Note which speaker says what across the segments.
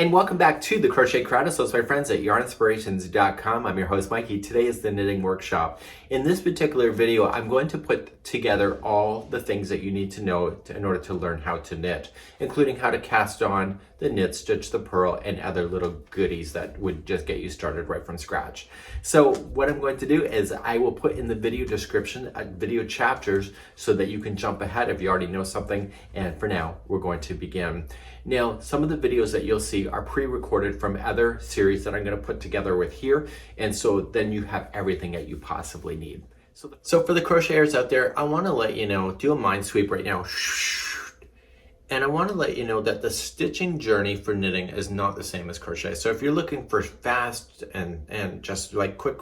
Speaker 1: And welcome back to the Crochet Crowd. So it's my friends at yarninspirations.com. I'm your host Mikey. Today is the knitting workshop. In this particular video, I'm going to put together all the things that you need to know in order to learn how to knit, including how to cast on, the knit, stitch, the purl, and other little goodies that would just get you started right from scratch. So what I'm going to do is I will put in the video description video chapters so that you can jump ahead if you already know something. And for now, we're going to begin. Now, some of the videos that you'll see are pre-recorded from other series that I'm going to put together with here, and so then you have everything that you possibly need. So for the crocheters out there, I want to let you know, do a mind sweep right now. And I want to let you know that the stitching journey for knitting is not the same as crochet. So if you're looking for fast and just like quick,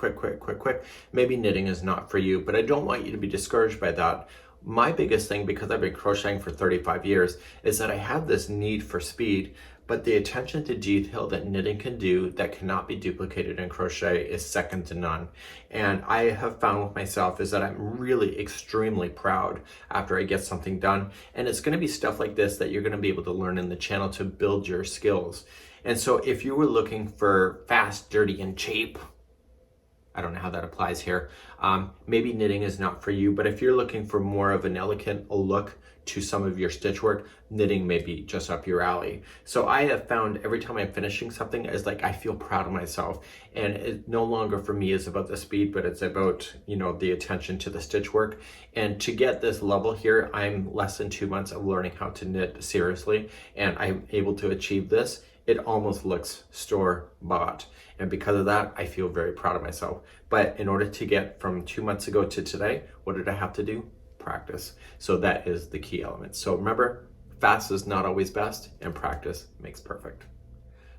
Speaker 1: maybe knitting is not for you, but I don't want you to be discouraged by that. My biggest thing, because I've been crocheting for 35 years, is that I have this need for speed, but the attention to detail that knitting can do that cannot be duplicated in crochet is second to none. And I have found with myself is that I'm really extremely proud after I get something done. And it's going to be stuff like this that you're going to be able to learn in the channel to build your skills. And so if you were looking for fast, dirty, and cheap, I don't know how that applies here. Maybe knitting is not for you, but if you're looking for more of an elegant look to some of your stitch work, knitting may be just up your alley. So I have found every time I'm finishing something, it's like I feel proud of myself. And it no longer for me is about the speed, but it's about, you know, the attention to the stitch work. And to get this level here, I'm less than 2 months of learning how to knit seriously, and I'm able to achieve this. It almost looks store-bought. And because of that, I feel very proud of myself. But in order to get from 2 months ago to today, what did I have to do? Practice. So that is the key element. So remember, fast is not always best, and practice makes perfect.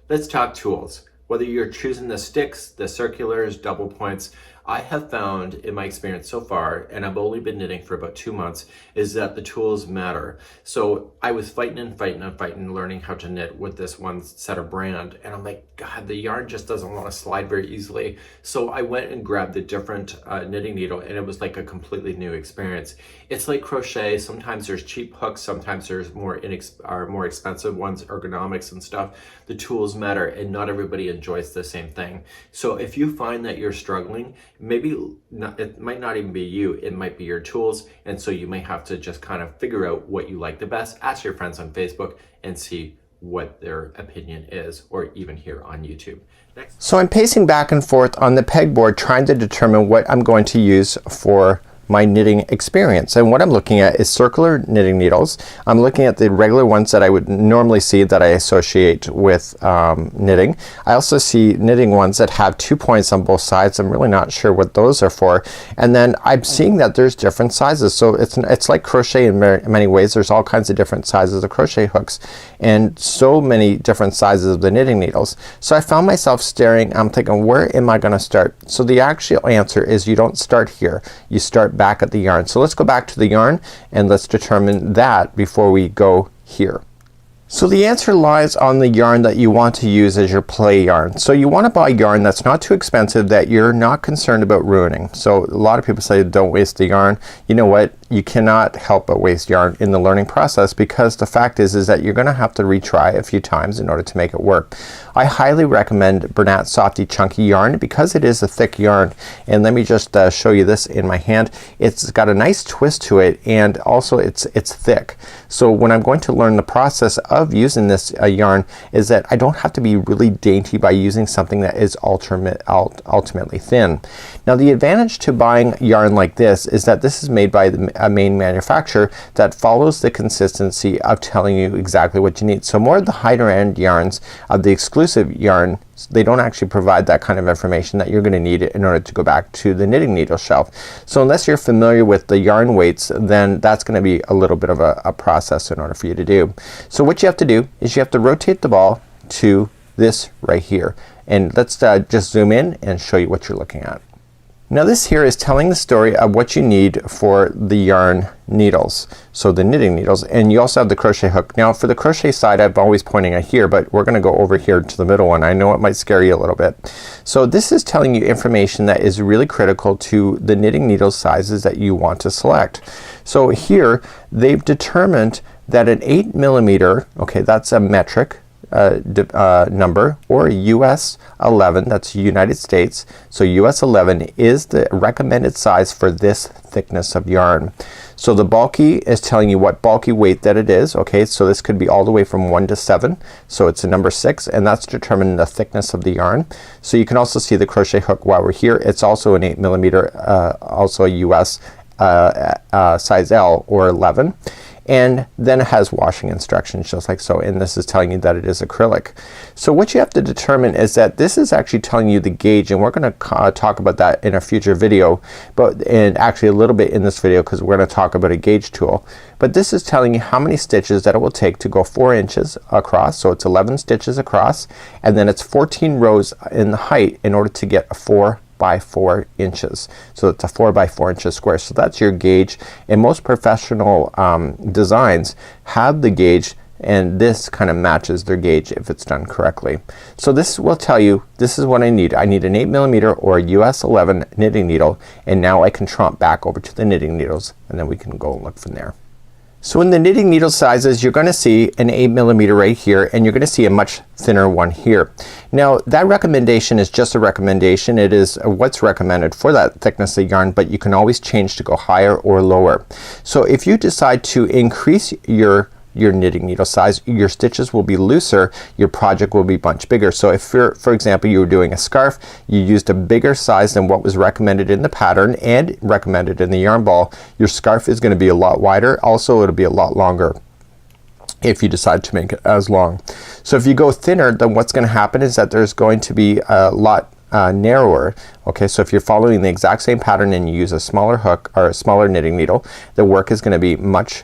Speaker 1: Let's talk tools. Whether you're choosing the sticks, the circulars, double points, I have found in my experience so far, and I've only been knitting for about 2 months, is that the tools matter. So I was fighting, learning how to knit with this one set of brand, and I'm like, God, the yarn just doesn't want to slide very easily. So I went and grabbed a different knitting needle, and it was like a completely new experience. It's like crochet. Sometimes there's cheap hooks, sometimes there's more expensive ones, ergonomics and stuff. The tools matter, and not everybody enjoys the same thing. So if you find that you're struggling, maybe not, it might not even be you, it might be your tools, and so you may have to just kind of figure out what you like the best. Ask your friends on Facebook and see what their opinion is, or even here on YouTube. Next.
Speaker 2: So I'm pacing back and forth on the pegboard trying to determine what I'm going to use for my knitting experience, and what I'm looking at is circular knitting needles. I'm looking at the regular ones that I would normally see that I associate with knitting. I also see knitting ones that have 2 points on both sides. I'm really not sure what those are for. And then I'm seeing that there's different sizes, so it's like crochet in many ways. There's all kinds of different sizes of crochet hooks and so many different sizes of the knitting needles. So I found myself staring. I'm thinking, where am I going to start? So the actual answer is you don't start here, you start back at the yarn. So let's go back to the yarn and let's determine that before we go here. So the answer lies on the yarn that you want to use as your play yarn. So you want to buy yarn that's not too expensive, that you're not concerned about ruining. So a lot of people say don't waste the yarn. You know what? You cannot help but waste yarn in the learning process, because the fact is that you're going to have to retry a few times in order to make it work. I highly recommend Bernat Softy Chunky yarn because it is a thick yarn. And let me just show you this in my hand. It's got a nice twist to it, and also it's thick. So when I'm going to learn the process of using this yarn is that I don't have to be really dainty by using something that is ultimately thin. Now the advantage to buying yarn like this is that this is made by a main manufacturer that follows the consistency of telling you exactly what you need. So more of the higher end yarns of the exclusive yarn, they don't actually provide that kind of information that you're going to need in order to go back to the knitting needle shelf. So unless you're familiar with the yarn weights, then that's going to be a little bit of a process in order for you to do. So what you have to do is you have to rotate the ball to this right here, and let's just zoom in and show you what you're looking at. Now this here is telling the story of what you need for the yarn needles, so the knitting needles, and you also have the crochet hook. Now for the crochet side, I'm always pointing at here, but we're going to go over here to the middle one. I know it might scare you a little bit. So this is telling you information that is really critical to the knitting needle sizes that you want to select. So here they've determined that an 8mm, okay, that's a metric number, or US 11, that's United States. So US 11 is the recommended size for this thickness of yarn. So the bulky is telling you what bulky weight that it is. Okay, so this could be all the way from 1 to 7. So it's a number 6, and that's determining the thickness of the yarn. So you can also see the crochet hook while we're here. It's also an 8mm, also a US size L or 11. And then it has washing instructions just like so, and this is telling you that it is acrylic. So what you have to determine is that this is actually telling you the gauge, and we're gonna talk about that in a future video, and actually a little bit in this video because we're gonna talk about a gauge tool. But this is telling you how many stitches that it will take to go 4 inches across. So it's 11 stitches across, and then it's 14 rows in the height in order to get a 4 by 4 inches. So it's a 4 by 4 inches square. So that's your gauge, and most professional designs have the gauge, and this kind of matches their gauge if it's done correctly. So this will tell you this is what I need. I need an 8mm or US 11 knitting needle, and now I can tromp back over to the knitting needles, and then we can go and look from there. So in the knitting needle sizes, you're gonna see an 8mm right here, and you're gonna see a much thinner one here. Now that recommendation is just a recommendation. It is what's recommended for that thickness of yarn, but you can always change to go higher or lower. So if you decide to increase your knitting needle size, your stitches will be looser, your project will be much bigger. So if you're, for example, you were doing a scarf, you used a bigger size than what was recommended in the pattern and recommended in the yarn ball, your scarf is gonna be a lot wider. Also it'll be a lot longer if you decide to make it as long. So if you go thinner, then what's gonna happen is that there's going to be a lot narrower. Okay, so if you're following the exact same pattern and you use a smaller hook or a smaller knitting needle, the work is gonna be much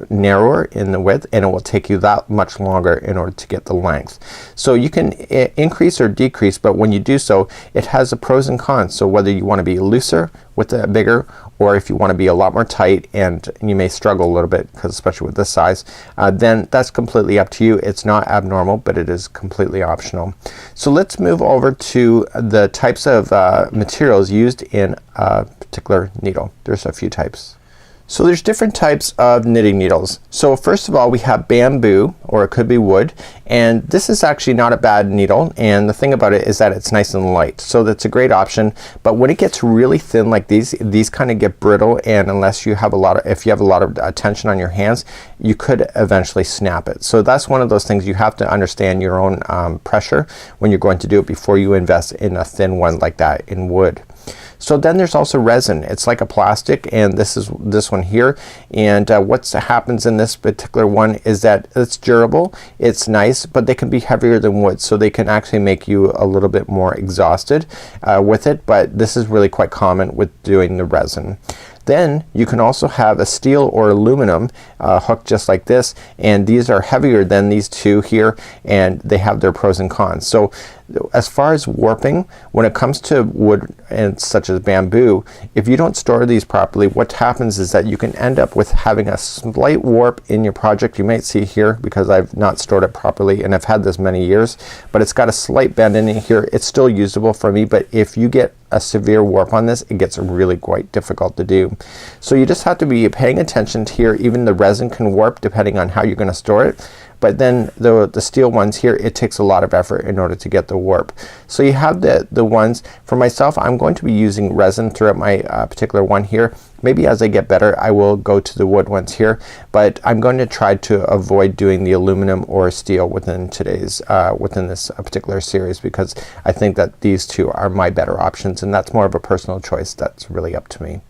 Speaker 2: narrower in the width, and it will take you that much longer in order to get the length. So you can increase or decrease, but when you do so, it has a pros and cons. So whether you want to be looser with a bigger, or if you want to be a lot more tight, and you may struggle a little bit because especially with this size, then that's completely up to you. It's not abnormal, but it is completely optional. So let's move over to the types of materials used in a particular needle. There's a few types. So there's different types of knitting needles. So first of all, we have bamboo, or it could be wood, and this is actually not a bad needle, and the thing about it is that it's nice and light, so that's a great option. But when it gets really thin like these kind of get brittle, and unless you have if you have a lot of tension on your hands, you could eventually snap it. So that's one of those things you have to understand your own pressure when you're going to do it before you invest in a thin one like that in wood. So then there's also resin. It's like a plastic, and this is this one here, and what happens in this particular one is that it's durable, it's nice, but they can be heavier than wood, so they can actually make you a little bit more exhausted with it, but this is really quite common with doing the resin. Then you can also have a steel or aluminum hook just like this, and these are heavier than these two here, and they have their pros and cons. So as far as warping, when it comes to wood and such as bamboo, if you don't store these properly, what happens is that you can end up with having a slight warp in your project. You might see here, because I've not stored it properly and I've had this many years, but it's got a slight bend in it here. It's still usable for me, but if you get a severe warp on this, it gets really quite difficult to do. So you just have to be paying attention to here. Even the resin can warp depending on how you're gonna store it. But then the steel ones here, it takes a lot of effort in order to get the warp. So you have the ones, for myself, I'm going to be using resin throughout my particular one here. Maybe as I get better, I will go to the wood ones here, but I'm going to try to avoid doing the aluminum or steel within today's within this particular series, because I think that these two are my better options, and that's more of a personal choice. That's really up to me.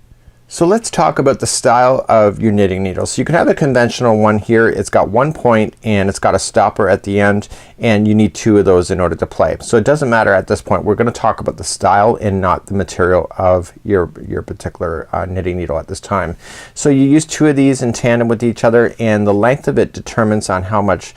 Speaker 2: So let's talk about the style of your knitting needle. So you can have a conventional one here. It's got one point and it's got a stopper at the end, and you need 2 of those in order to play. So it doesn't matter at this point. We're going to talk about the style and not the material of your particular knitting needle at this time. So you use 2 of these in tandem with each other, and the length of it determines on how much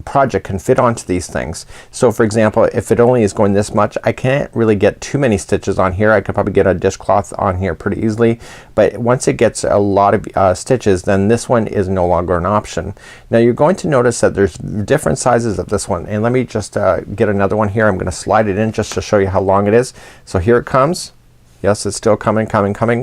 Speaker 2: project can fit onto these things. So for example, if it only is going this much, I can't really get too many stitches on here. I could probably get a dishcloth on here pretty easily, but once it gets a lot of stitches, then this one is no longer an option. Now you're going to notice that there's different sizes of this one, and let me just get another one here. I'm going to slide it in just to show you how long it is. So here it comes. Yes, it's still coming.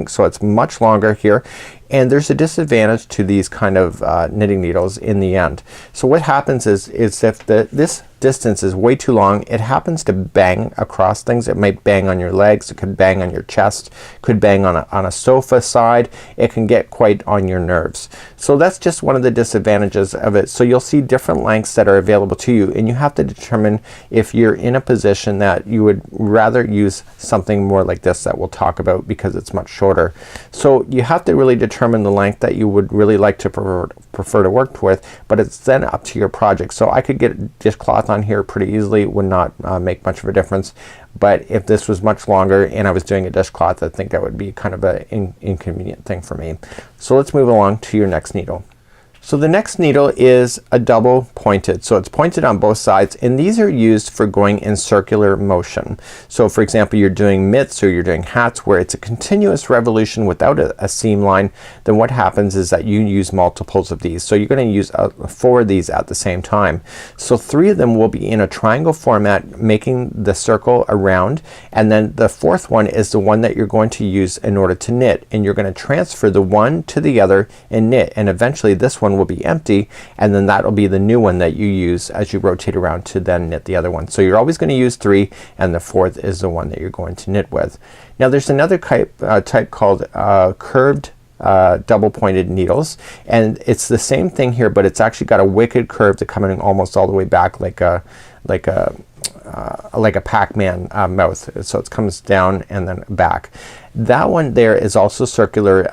Speaker 2: So it's much longer here. and there's a disadvantage to these kind of knitting needles in the end. So what happens is if this distance is way too long, it happens to bang across things. It might bang on your legs, it could bang on your chest, could bang on a sofa side. It can get quite on your nerves. So that's just one of the disadvantages of it. So you'll see different lengths that are available to you, and you have to determine if you're in a position that you would rather use something more like this that we'll talk about, because it's much shorter. So you have to really determine the length that you would really like to prefer to work with, but it's then up to your project. So I could get dishcloth on here pretty easily, it would not make much of a difference. But if this was much longer and I was doing a dishcloth, I think that would be kind of an inconvenient thing for me. So let's move along to your next needle. So the next needle is a double pointed. So it's pointed on both sides, and these are used for going in circular motion. So for example, you're doing mitts or you're doing hats where it's a continuous revolution without a seam line, then what happens is that you use multiples of these. So you're going to use 4 of these at the same time. So 3 of them will be in a triangle format, making the circle around, and then the 4th one is the one that you're going to use in order to knit, and you're going to transfer the one to the other and knit, and eventually this one will be empty, and then that'll be the new one that you use as you rotate around to then knit the other one. So you're always going to use 3, and the 4th is the one that you're going to knit with. Now there's another type called curved double pointed needles, and it's the same thing here, but it's actually got a wicked curve to coming almost all the way back like a Pac-Man mouth. So it comes down and then back. That one there is also circular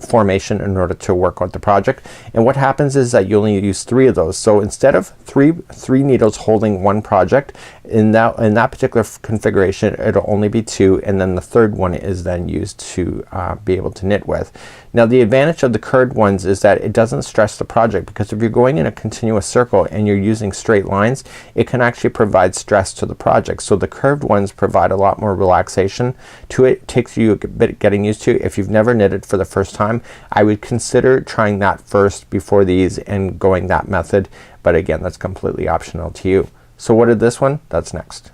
Speaker 2: formation in order to work on the project, and what happens is that you only use 3 of those. So instead of three needles holding one project, in that particular configuration it'll only be 2, and then the 3rd one is then used to be able to knit with. Now the advantage of the curved ones is that it doesn't stress the project, because if you're going in a continuous circle and you're using straight lines, it can actually provide stress to the project. So the curved ones provide a lot more relaxation to it. Takes you a bit getting used to. If you've never knitted for the first time, I would consider trying that first before these and going that method, but again, that's completely optional to you. So what did this one? That's next.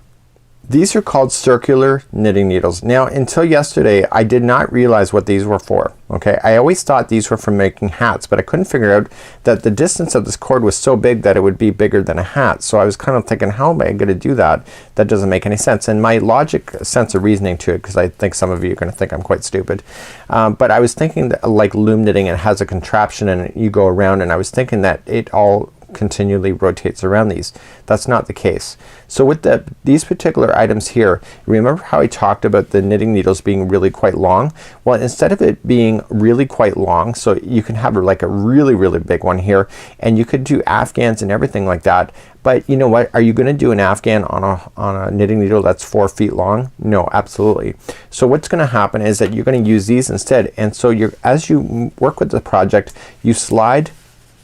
Speaker 2: These are called circular knitting needles. Now until yesterday I did not realize what these were for. Okay, I always thought these were for making hats, but I couldn't figure out that the distance of this cord was so big that it would be bigger than a hat. So I was kind of thinking, how am I going to do that? That doesn't make any sense. And my logic sense of reasoning to it, because I think some of you are going to think I'm quite stupid, but I was thinking that like loom knitting, it has a contraption and you go around, and I was thinking that it all continually rotates around these. That's not the case. So with these particular items here, remember how I talked about the knitting needles being really quite long? Well, instead of it being really quite long, so you can have like a really big one here, and you could do afghans and everything like that, but you know what, are you going to do an afghan on a knitting needle that's 4 feet long? No, absolutely. So what's going to happen is that you're going to use these instead, and so as you work with the project, you slide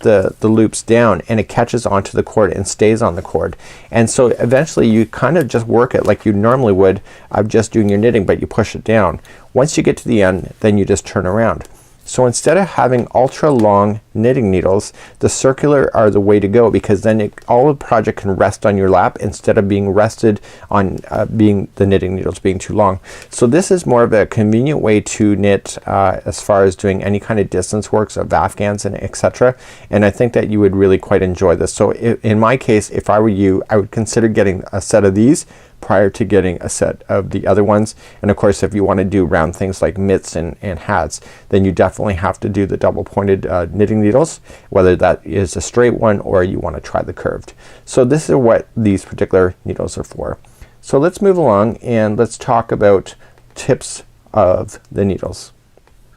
Speaker 2: the loops down and it catches onto the cord and stays on the cord, and so eventually you kind of just work it like you normally would of just doing your knitting, but you push it down. Once you get to the end, then you just turn around. So instead of having ultra long knitting needles, the circular are the way to go, because then all the project can rest on your lap instead of being rested on the knitting needles being too long. So this is more of a convenient way to knit as far as doing any kind of distance works of afghans and etc. And I think that you would really quite enjoy this. So in my case, if I were you, I would consider getting a set of these prior to getting a set of the other ones. And of course, if you want to do round things like mitts and hats, then you definitely have to do the double pointed knitting needles, whether that is a straight one or you want to try the curved. So this is what these particular needles are for. So let's move along and let's talk about tips of the needles.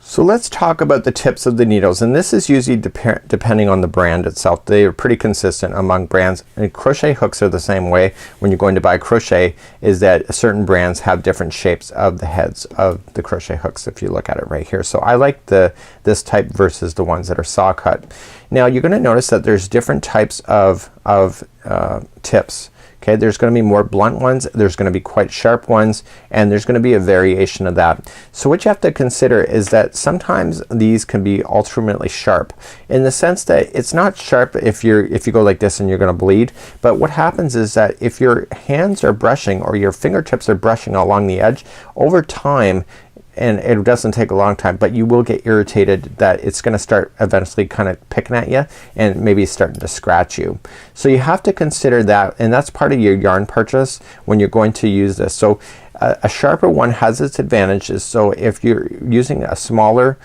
Speaker 2: So let's talk about the tips of the needles, and this is usually depending on the brand itself. They are pretty consistent among brands, and crochet hooks are the same way. When you're going to buy crochet, is that certain brands have different shapes of the heads of the crochet hooks, if you look at it right here. So I like this type versus the ones that are saw cut. Now you're going to notice that there's different types of tips. Okay, there's going to be more blunt ones, there's going to be quite sharp ones, and there's going to be a variation of that. So what you have to consider is that sometimes these can be ultimately sharp, in the sense that it's not sharp if you go like this and you're going to bleed, but what happens is that if your hands are brushing or your fingertips are brushing along the edge, over time and it doesn't take a long time, but you will get irritated that it's going to start eventually kind of picking at you and maybe starting to scratch you. So you have to consider that, and that's part of your yarn purchase when you're going to use this. So a sharper one has its advantages. So if you're using a smaller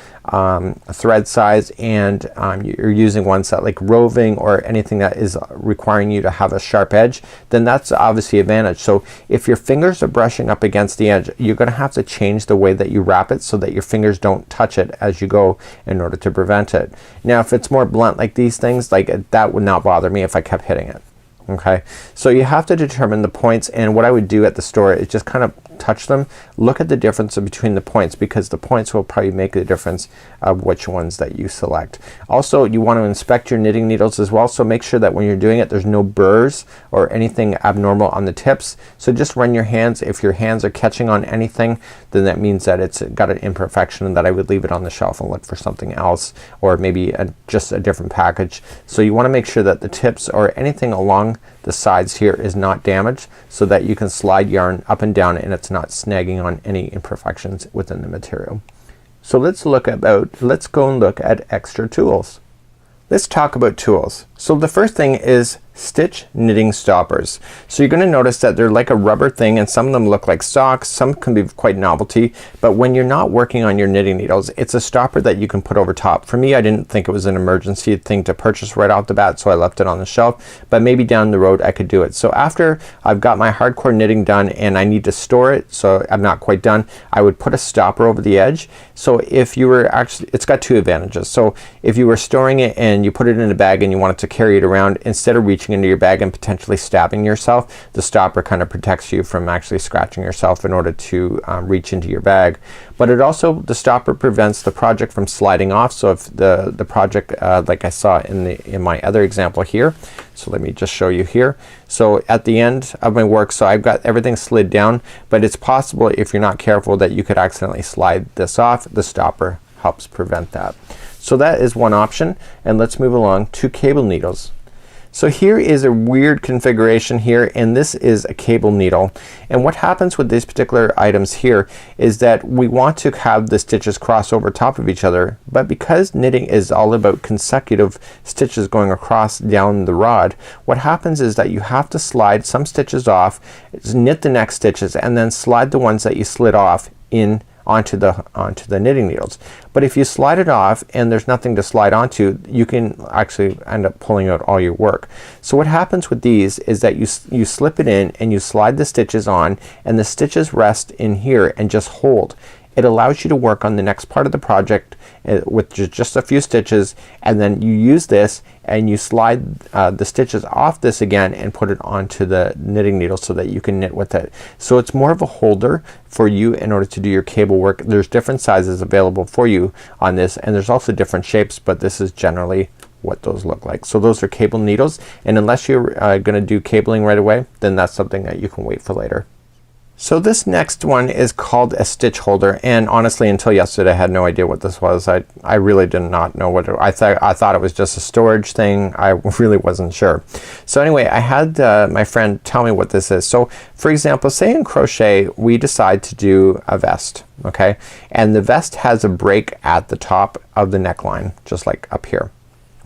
Speaker 2: thread size and you're using ones that like roving or anything that is requiring you to have a sharp edge, then that's obviously an advantage. So if your fingers are brushing up against the edge, you're gonna have to change the way that you wrap it so that your fingers don't touch it as you go in order to prevent it. Now if it's more blunt like these things, like that would not bother me if I kept hitting it. Okay, so you have to determine the points, and what I would do at the store is just kind of touch them, look at the difference between the points, because the points will probably make the difference of which ones that you select. Also, you want to inspect your knitting needles as well, so make sure that when you're doing it there's no burrs or anything abnormal on the tips. So just run your hands. If your hands are catching on anything, then that means that it's got an imperfection and that I would leave it on the shelf and look for something else, or maybe just a different package. So you want to make sure that the tips or anything along the sides here is not damaged, so that you can slide yarn up and down and it's not snagging on any imperfections within the material. So let's go and look at extra tools. Let's talk about tools. So the first thing is stitch knitting stoppers. So you're gonna notice that they're like a rubber thing, and some of them look like socks, some can be quite novelty, but when you're not working on your knitting needles, it's a stopper that you can put over top. For me, I didn't think it was an emergency thing to purchase right off the bat, so I left it on the shelf, but maybe down the road I could do it. So after I've got my hardcore knitting done and I need to store it, so I'm not quite done, I would put a stopper over the edge. So if you were actually, it's got two advantages. So if you were storing it and you put it in a bag and you wanted to carry it around, instead of reaching into your bag and potentially stabbing yourself, the stopper kind of protects you from actually scratching yourself in order to reach into your bag. But it also, the stopper prevents the project from sliding off. So if the project like I saw in my other example here, so let me just show you here. So at the end of my work, so I've got everything slid down, but it's possible if you're not careful that you could accidentally slide this off. The stopper helps prevent that. So that is one option, and let's move along to cable needles. So here is a weird configuration here, and this is a cable needle, and what happens with these particular items here is that we want to have the stitches cross over top of each other, but because knitting is all about consecutive stitches going across down the rod, what happens is that you have to slide some stitches off, knit the next stitches, and then slide the ones that you slid off in onto the knitting needles. But if you slide it off and there's nothing to slide onto, you can actually end up pulling out all your work. So what happens with these is that you slip it in and you slide the stitches on, and the stitches rest in here and just hold. It allows you to work on the next part of the project with just a few stitches, and then you use this and you slide the stitches off this again and put it onto the knitting needle so that you can knit with it. So it's more of a holder for you in order to do your cable work. There's different sizes available for you on this, and there's also different shapes, but this is generally what those look like. So those are cable needles, and unless you're gonna do cabling right away, then that's something that you can wait for later. So this next one is called a stitch holder, and honestly until yesterday I had no idea what this was. I really did not know what I thought it was just a storage thing. I really wasn't sure. So anyway, I had my friend tell me what this is. So for example, say in crochet we decide to do a vest, okay, and the vest has a break at the top of the neckline, just like up here.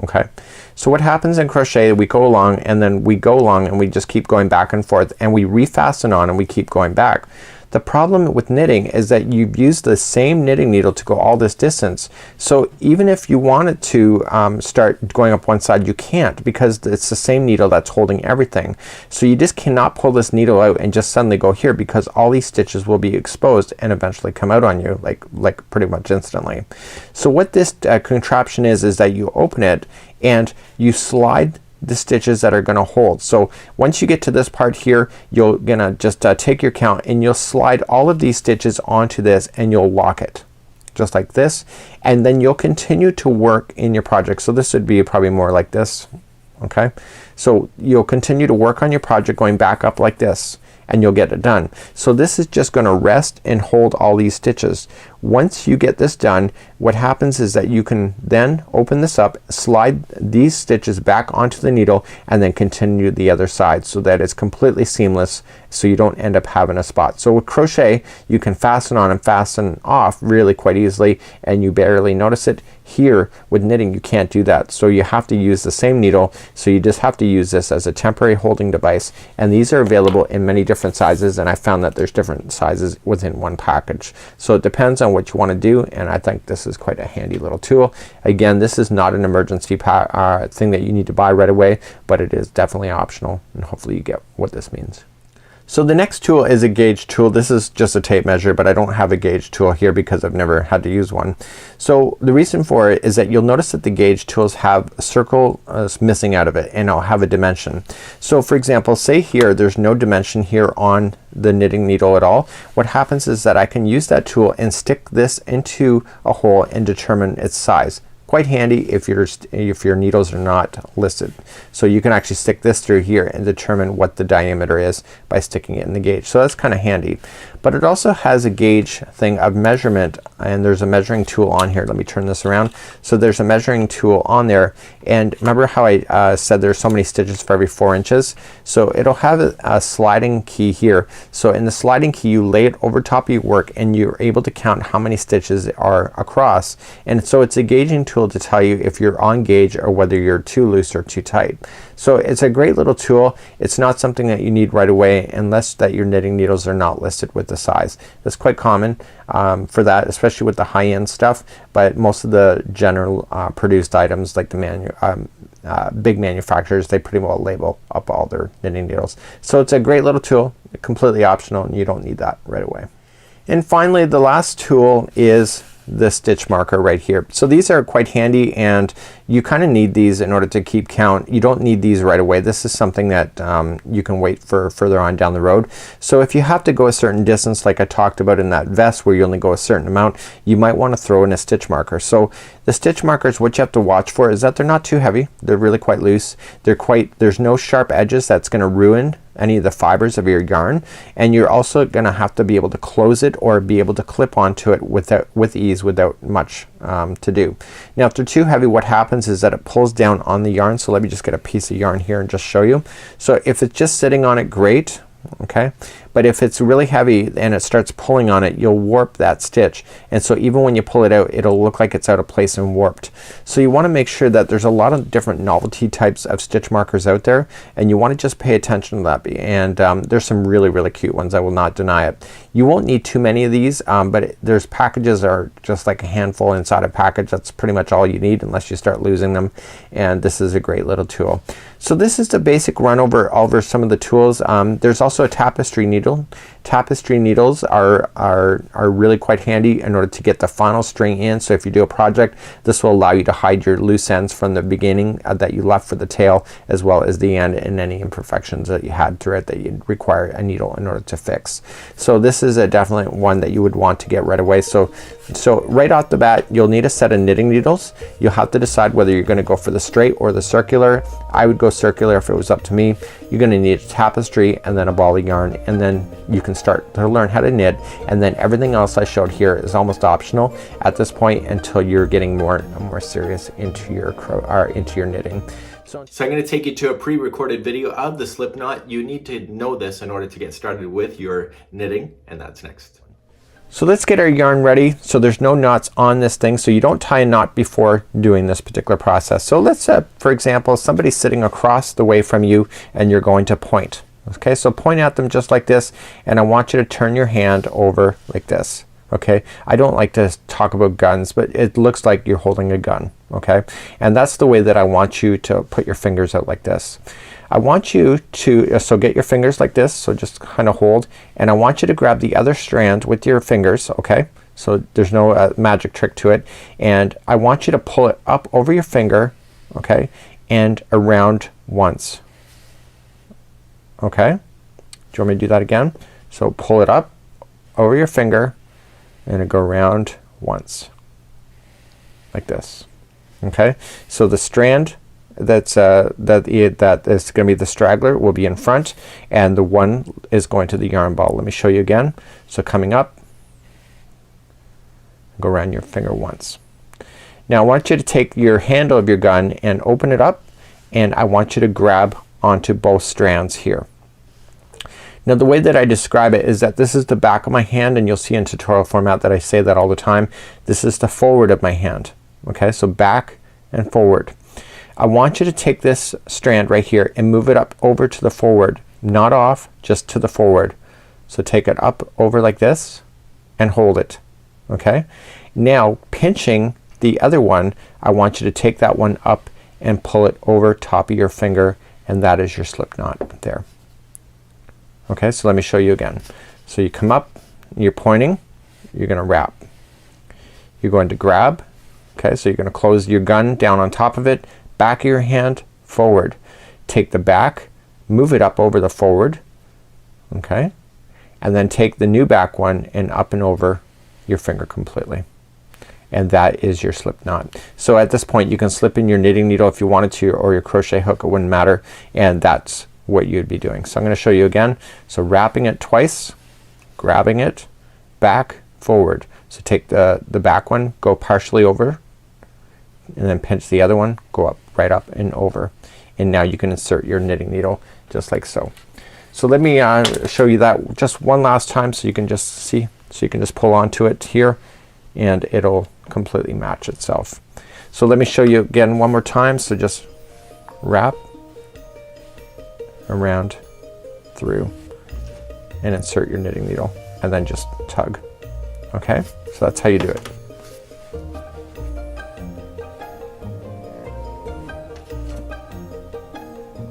Speaker 2: Okay, so what happens in crochet, we go along and we just keep going back and forth, and we refasten on and we keep going back. The problem with knitting is that you've used the same knitting needle to go all this distance. So even if you wanted to start going up one side, you can't, because it's the same needle that's holding everything. So you just cannot pull this needle out and just suddenly go here, because all these stitches will be exposed and eventually come out on you like pretty much instantly. So what this contraption is that you open it and you slide the stitches that are gonna hold. So once you get to this part here, you're gonna just take your count and you'll slide all of these stitches onto this and you'll lock it just like this, and then you'll continue to work in your project. So this would be probably more like this. Okay, so you'll continue to work on your project going back up like this, and you'll get it done. So this is just gonna rest and hold all these stitches. Once you get this done, what happens is that you can then open this up, slide these stitches back onto the needle, and then continue the other side so that it's completely seamless, so you don't end up having a spot. So with crochet you can fasten on and fasten off really quite easily and you barely notice it. Here with knitting you can't do that, so you have to use the same needle, so you just have to use this as a temporary holding device, and these are available in many different sizes, and I found that there's different sizes within one package. So it depends on what you want to do, and I think this is quite a handy little tool. Again, this is not an emergency thing that you need to buy right away, but it is definitely optional, and hopefully you get what this means. So the next tool is a gauge tool. This is just a tape measure, but I don't have a gauge tool here because I've never had to use one. So the reason for it is that you'll notice that the gauge tools have a circle missing out of it, and it'll have a dimension. So for example, say here there's no dimension here on the knitting needle at all. What happens is that I can use that tool and stick this into a hole and determine its size. Quite handy if your needles are not listed. So you can actually stick this through here and determine what the diameter is by sticking it in the gauge. So that's kind of handy. But it also has a gauge thing of measurement, and there's a measuring tool on here. Let me turn this around. So there's a measuring tool on there, and remember how I said there's so many stitches for every 4 inches? So it'll have a sliding key here. So in the sliding key you lay it over top of your work and you're able to count how many stitches are across, and so it's a gauging tool to tell you if you're on gauge or whether you're too loose or too tight. So it's a great little tool. It's not something that you need right away unless that your knitting needles are not listed with the size. That's quite common for that, especially with the high-end stuff, but most of the general produced items like the big manufacturers, they pretty well label up all their knitting needles. So it's a great little tool, completely optional, and you don't need that right away. And finally, the last tool is the stitch marker right here. So these are quite handy, and you kind of need these in order to keep count. You don't need these right away. This is something that you can wait for further on down the road. So if you have to go a certain distance, like I talked about in that vest where you only go a certain amount, you might want to throw in a stitch marker. So the stitch markers, what you have to watch for is that they're not too heavy. They're really quite loose. There's no sharp edges that's going to ruin any of the fibers of your yarn, and you're also gonna have to be able to close it or be able to clip onto it with ease without much to do. Now if they're too heavy, what happens is that it pulls down on the yarn. So let me just get a piece of yarn here and just show you. So if it's just sitting on it, great, okay, but if it's really heavy and it starts pulling on it, you'll warp that stitch, and so even when you pull it out, it'll look like it's out of place and warped. So you want to make sure that there's a lot of different novelty types of stitch markers out there, and you want to just pay attention to that. And there's some really cute ones, I will not deny it. You won't need too many of these, but there's packages that are just like a handful inside a package. That's pretty much all you need unless you start losing them, and this is a great little tool. So this is the basic run over some of the tools. There's also a tapestry needle. Tapestry needles are really quite handy in order to get the final string in. So if you do a project, this will allow you to hide your loose ends from the beginning that you left for the tail, as well as the end, and any imperfections that you had through it that you'd require a needle in order to fix. So this is a definite one that you would want to get right away. So right off the bat, you'll need a set of knitting needles. You'll have to decide whether you're going to go for the straight or the circular. I would go circular if it was up to me. You're going to need a tapestry and then a ball of yarn, and then you can start to learn how to knit, and then everything else I showed here is almost optional at this point until you're getting more serious into your knitting. So
Speaker 1: I'm going to take you to a pre-recorded video of the slip knot. You need to know this in order to get started with your knitting, and that's next.
Speaker 2: So let's get our yarn ready. So there's no knots on this thing, so you don't tie a knot before doing this particular process. So let's for example, somebody's sitting across the way from you and you're going to point. Okay, so point at them just like this, and I want you to turn your hand over like this. Okay, I don't like to talk about guns, but it looks like you're holding a gun. Okay, and that's the way that I want you to put your fingers out like this. I want you to so get your fingers like this, so just kind of hold, and I want you to grab the other strand with your fingers. Okay, so there's no magic trick to it, and I want you to pull it up over your finger, okay, and around once. Okay, do you want me to do that again? So pull it up over your finger and go around once like this. Okay, so the strand that is going to be the straggler will be in front, and the one is going to the yarn ball. Let me show you again. So coming up go around your finger once. Now I want you to take your handle of your gun and open it up, and I want you to grab onto both strands here. Now the way that I describe it is that this is the back of my hand, and you'll see in tutorial format that I say that all the time. This is the forward of my hand. Okay, so back and forward. I want you to take this strand right here and move it up over to the forward, not off, just to the forward. So take it up over like this and hold it. Okay, now pinching the other one, I want you to take that one up and pull it over top of your finger, and that is your slip knot there. Okay, so let me show you again. So you come up, you're pointing, you're gonna wrap, you're going to grab. Okay, so you're gonna close your gun down on top of it, back of your hand, forward. Take the back, move it up over the forward, okay, and then take the new back one and up and over your finger completely. And that is your slip knot. So at this point you can slip in your knitting needle if you wanted to, or your crochet hook, it wouldn't matter, and that's what you'd be doing. So I'm gonna show you again. So wrapping it twice, grabbing it, back, forward. So take the back one, go partially over, and then pinch the other one, go up, right up and over. And now you can insert your knitting needle just like so. So let me show you that just one last time so you can just see. So you can just pull onto it here and it'll completely match itself. So let me show you again one more time. So just wrap around through and insert your knitting needle and then just tug. Okay, so that's how you do it.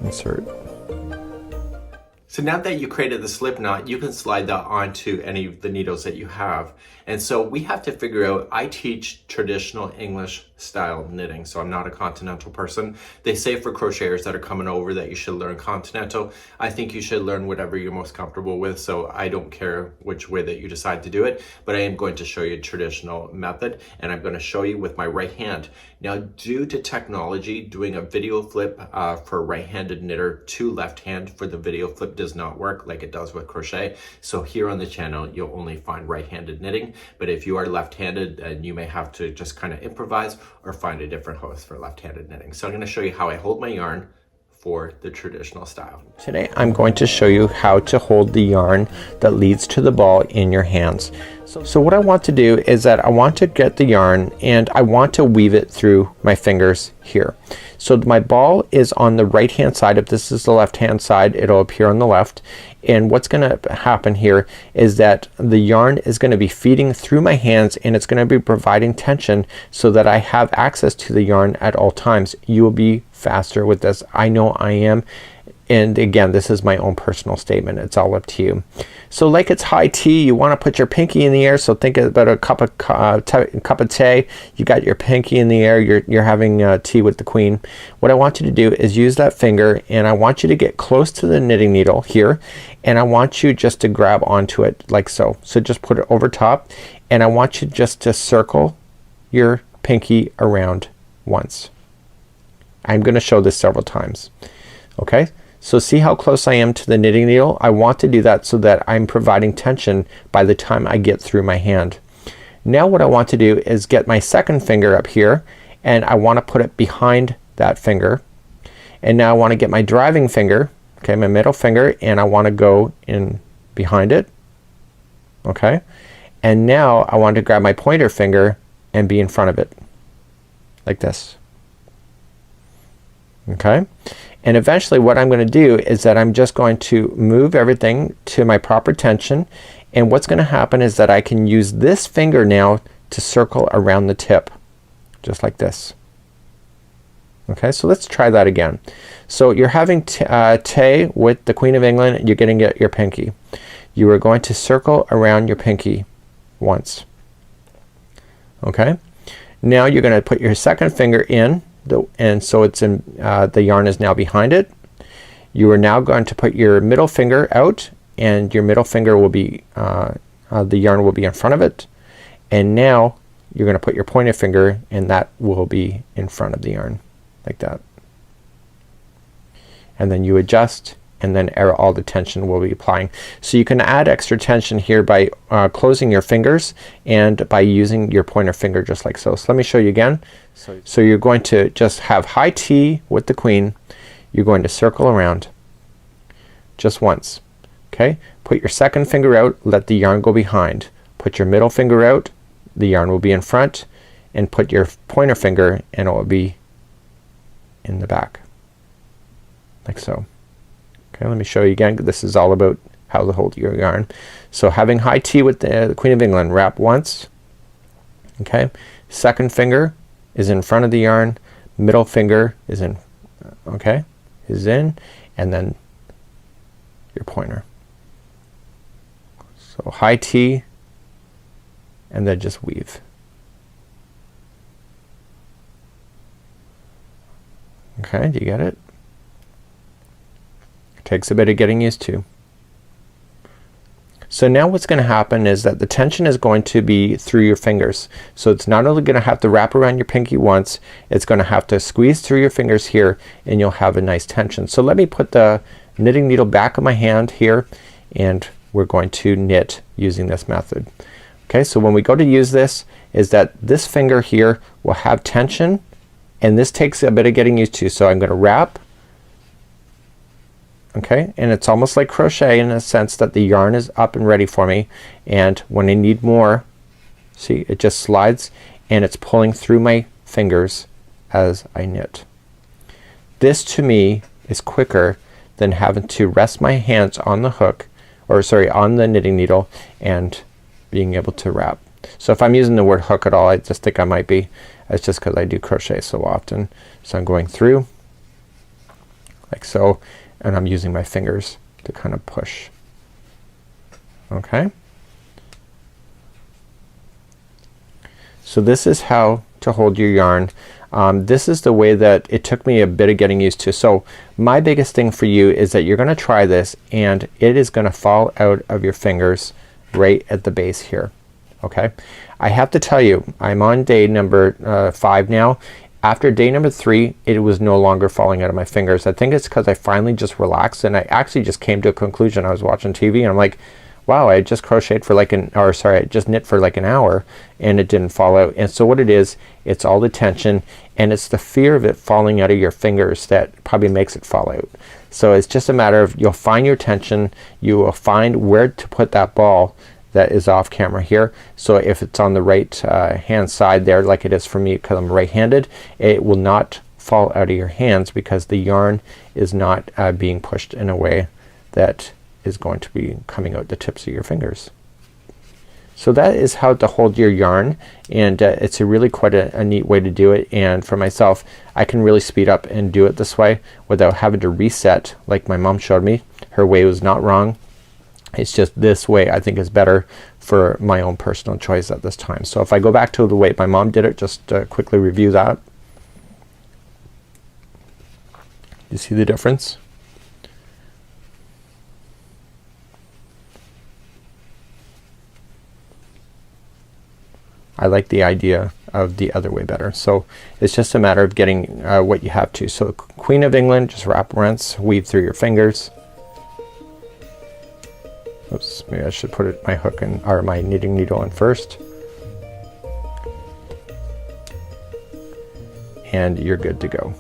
Speaker 2: Insert.
Speaker 1: So now that you created the slip knot, you can slide that onto any of the needles that you have. And so we have to figure out, I teach traditional English style knitting, so I'm not a continental person. They say for crocheters that are coming over that you should learn continental. I think you should learn whatever you're most comfortable with, so I don't care which way that you decide to do it, but I am going to show you a traditional method, and I'm going to show you with my right hand. Now, due to technology, doing a video flip for a right-handed knitter to left hand for the video flip does not work like it does with crochet. So here on the channel, you'll only find right-handed knitting, but if you are left-handed, then you may have to just kind of improvise or find a different host for left-handed knitting. So I'm going to show you how I hold my yarn for the traditional style.
Speaker 2: Today I'm going to show you how to hold the yarn that leads to the ball in your hands. So what I want to do is that I want to get the yarn and I want to weave it through my fingers here. So my ball is on the right hand side. If this is the left hand side, it'll appear on the left. And what's going to happen here is that the yarn is going to be feeding through my hands and it's going to be providing tension so that I have access to the yarn at all times. You will be faster with this. I know I am. And again, this is my own personal statement. It's all up to you. So like it's high tea, you want to put your pinky in the air. So think about a cup of tea. You got your pinky in the air. You're having tea with the queen. What I want you to do is use that finger, and I want you to get close to the knitting needle here, and I want you just to grab onto it like so. So just put it over top, and I want you just to circle your pinky around once. I'm going to show this several times. Okay. So see how close I am to the knitting needle? I want to do that so that I'm providing tension by the time I get through my hand. Now what I want to do is get my second finger up here, and I want to put it behind that finger. And now I want to get my driving finger, okay, my middle finger, and I want to go in behind it. Okay. And now I want to grab my pointer finger and be in front of it like this. Okay. And eventually what I'm going to do is that I'm just going to move everything to my proper tension, and what's going to happen is that I can use this finger now to circle around the tip just like this. Okay, so let's try that again. So you're having tea with the Queen of England, you're going to get your pinky. You are going to circle around your pinky once. Okay, now you're going to put your second finger in, and so it's in the yarn is now behind it. You are now going to put your middle finger out, and your middle finger will be the yarn will be in front of it, and now you're going to put your pointer finger, and that will be in front of the yarn like that. And then you adjust and then all the tension will be applying. So you can add extra tension here by closing your fingers and by using your pointer finger just like so. So let me show you again. So you're going to just have high T with the queen. You're going to circle around just once. Okay, put your second finger out, let the yarn go behind. Put your middle finger out, the yarn will be in front, and put your pointer finger and it will be in the back like so. Okay, let me show you again. This is all about how to hold your yarn. So having high T with the Queen of England, wrap once. Okay, second finger is in front of the yarn, middle finger is in, okay, is in, and then your pointer. So high T and then just weave. Okay, do you get it? Takes a bit of getting used to. So now what's going to happen is that the tension is going to be through your fingers. So it's not only going to have to wrap around your pinky once, it's going to have to squeeze through your fingers here and you'll have a nice tension. So let me put the knitting needle back of my hand here and we're going to knit using this method. Okay, so when we go to use this is that this finger here will have tension and this takes a bit of getting used to. So I'm going to wrap. Okay, and it's almost like crochet in a sense that the yarn is up and ready for me, and when I need more, see, it just slides and it's pulling through my fingers as I knit. This to me is quicker than having to rest my hands on the hook, or sorry, on the knitting needle and being able to wrap. So if I'm using the word hook at all, I just think I might be. It's just because I do crochet so often. So I'm going through like so, and I'm using my fingers to kind of push. Okay, so this is how to hold your yarn. This is the way that it took me a bit of getting used to. So my biggest thing for you is that you're gonna try this and it is gonna fall out of your fingers right at the base here. Okay, I have to tell you, I'm on day number 5 now. After day number 3 it was no longer falling out of my fingers. I think it's because I finally just relaxed and I actually just came to a conclusion. I was watching TV and I'm like, wow, I just crocheted for like I just knit for like an hour and it didn't fall out. And so what it is, it's all the tension and it's the fear of it falling out of your fingers that probably makes it fall out. So it's just a matter of you'll find your tension, you will find where to put that ball that is off camera here. So if it's on the right hand side there like it is for me because I'm right-handed, it will not fall out of your hands because the yarn is not being pushed in a way that is going to be coming out the tips of your fingers. So that is how to hold your yarn, and it's a really quite a neat way to do it. And for myself, I can really speed up and do it this way without having to reset like my mom showed me. Her way was not wrong. It's just this way I think is better for my own personal choice at this time. So if I go back to the way my mom did it, just quickly review that. You see the difference? I like the idea of the other way better. So it's just a matter of getting what you have to. So Queen of England, just wrap once, weave through your fingers. Oops, maybe I should put my hook in, or my knitting needle in first. And you're good to go.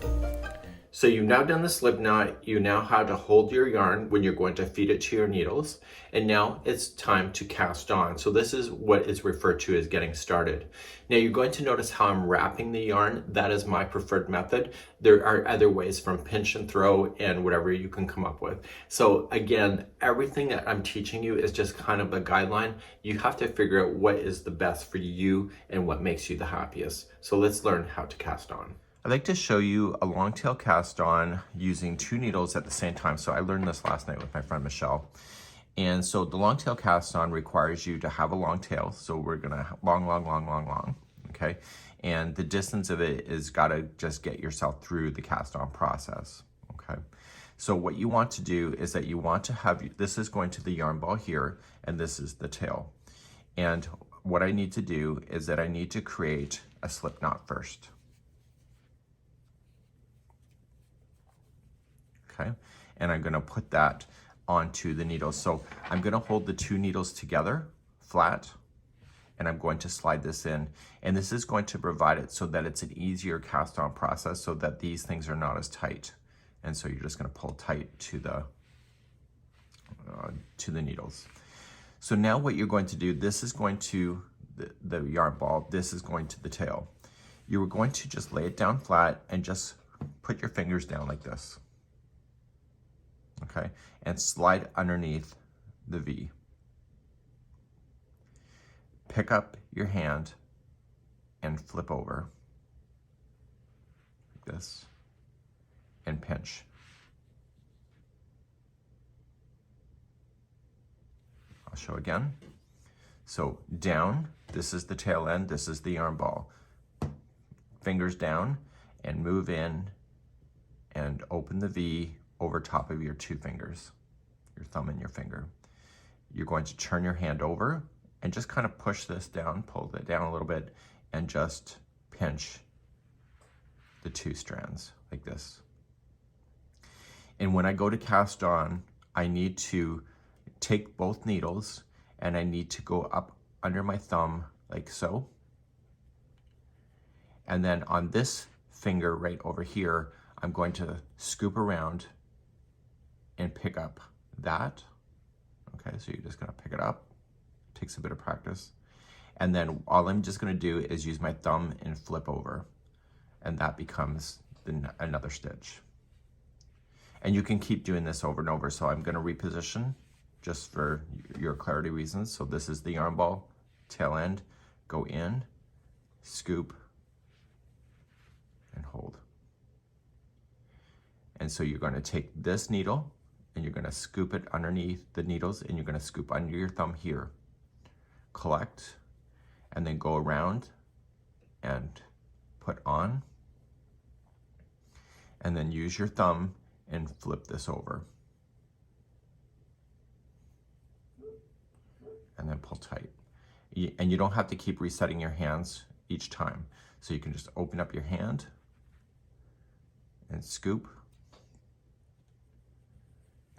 Speaker 1: So you've now done the slip knot, you now how to hold your yarn when you're going to feed it to your needles, and now it's time to cast on. So this is what is referred to as getting started. Now you're going to notice how I'm wrapping the yarn. That is my preferred method. There are other ways from pinch and throw and whatever you can come up with. So again, everything that I'm teaching you is just kind of a guideline. You have to figure out what is the best for you and what makes you the happiest. So let's learn how to cast on. I'd like to show you a long tail cast on using 2 needles at the same time. So I learned this last night with my friend Michelle. And so the long tail cast on requires you to have a long tail. So we're gonna long, okay? And the distance of it is gotta just get yourself through the cast on process, okay? So what you want to do is that you want to have, this is going to the yarn ball here, and this is the tail. And what I need to do is that I need to create a slip knot first. Okay,
Speaker 2: and I'm gonna put that onto the needles. So I'm gonna hold the two needles together flat, and I'm going to slide this in. And this is going to provide it so that it's an easier cast on process so that these things are not as tight. And so you're just gonna pull tight to the needles. So now what you're going to do, this is going to the yarn ball, this is going to the tail. You're going to just lay it down flat and just put your fingers down like this. Okay, and slide underneath the V. Pick up your hand and flip over like this and pinch. I'll show again. So down, this is the tail end, this is the yarn ball. Fingers down and move in and open the V over top of your two fingers, your thumb and your finger. You're going to turn your hand over and just kind of push this down, pull it down a little bit, and just pinch the two strands like this. And when I go to cast on, I need to take both needles and I need to go up under my thumb like so. And then on this finger right over here, I'm going to scoop around and pick up that. Okay, so you're just gonna pick it up. Takes a bit of practice. And then all I'm just gonna do is use my thumb and flip over. And that becomes another stitch. And you can keep doing this over and over. So I'm gonna reposition just for your clarity reasons. So this is the yarn ball, tail end, go in, scoop, and hold. And so you're gonna take this needle and you're gonna scoop it underneath the needles and you're gonna scoop under your thumb here. Collect, and then go around and put on, and then use your thumb and flip this over. And then pull tight. And you don't have to keep resetting your hands each time. So you can just open up your hand and scoop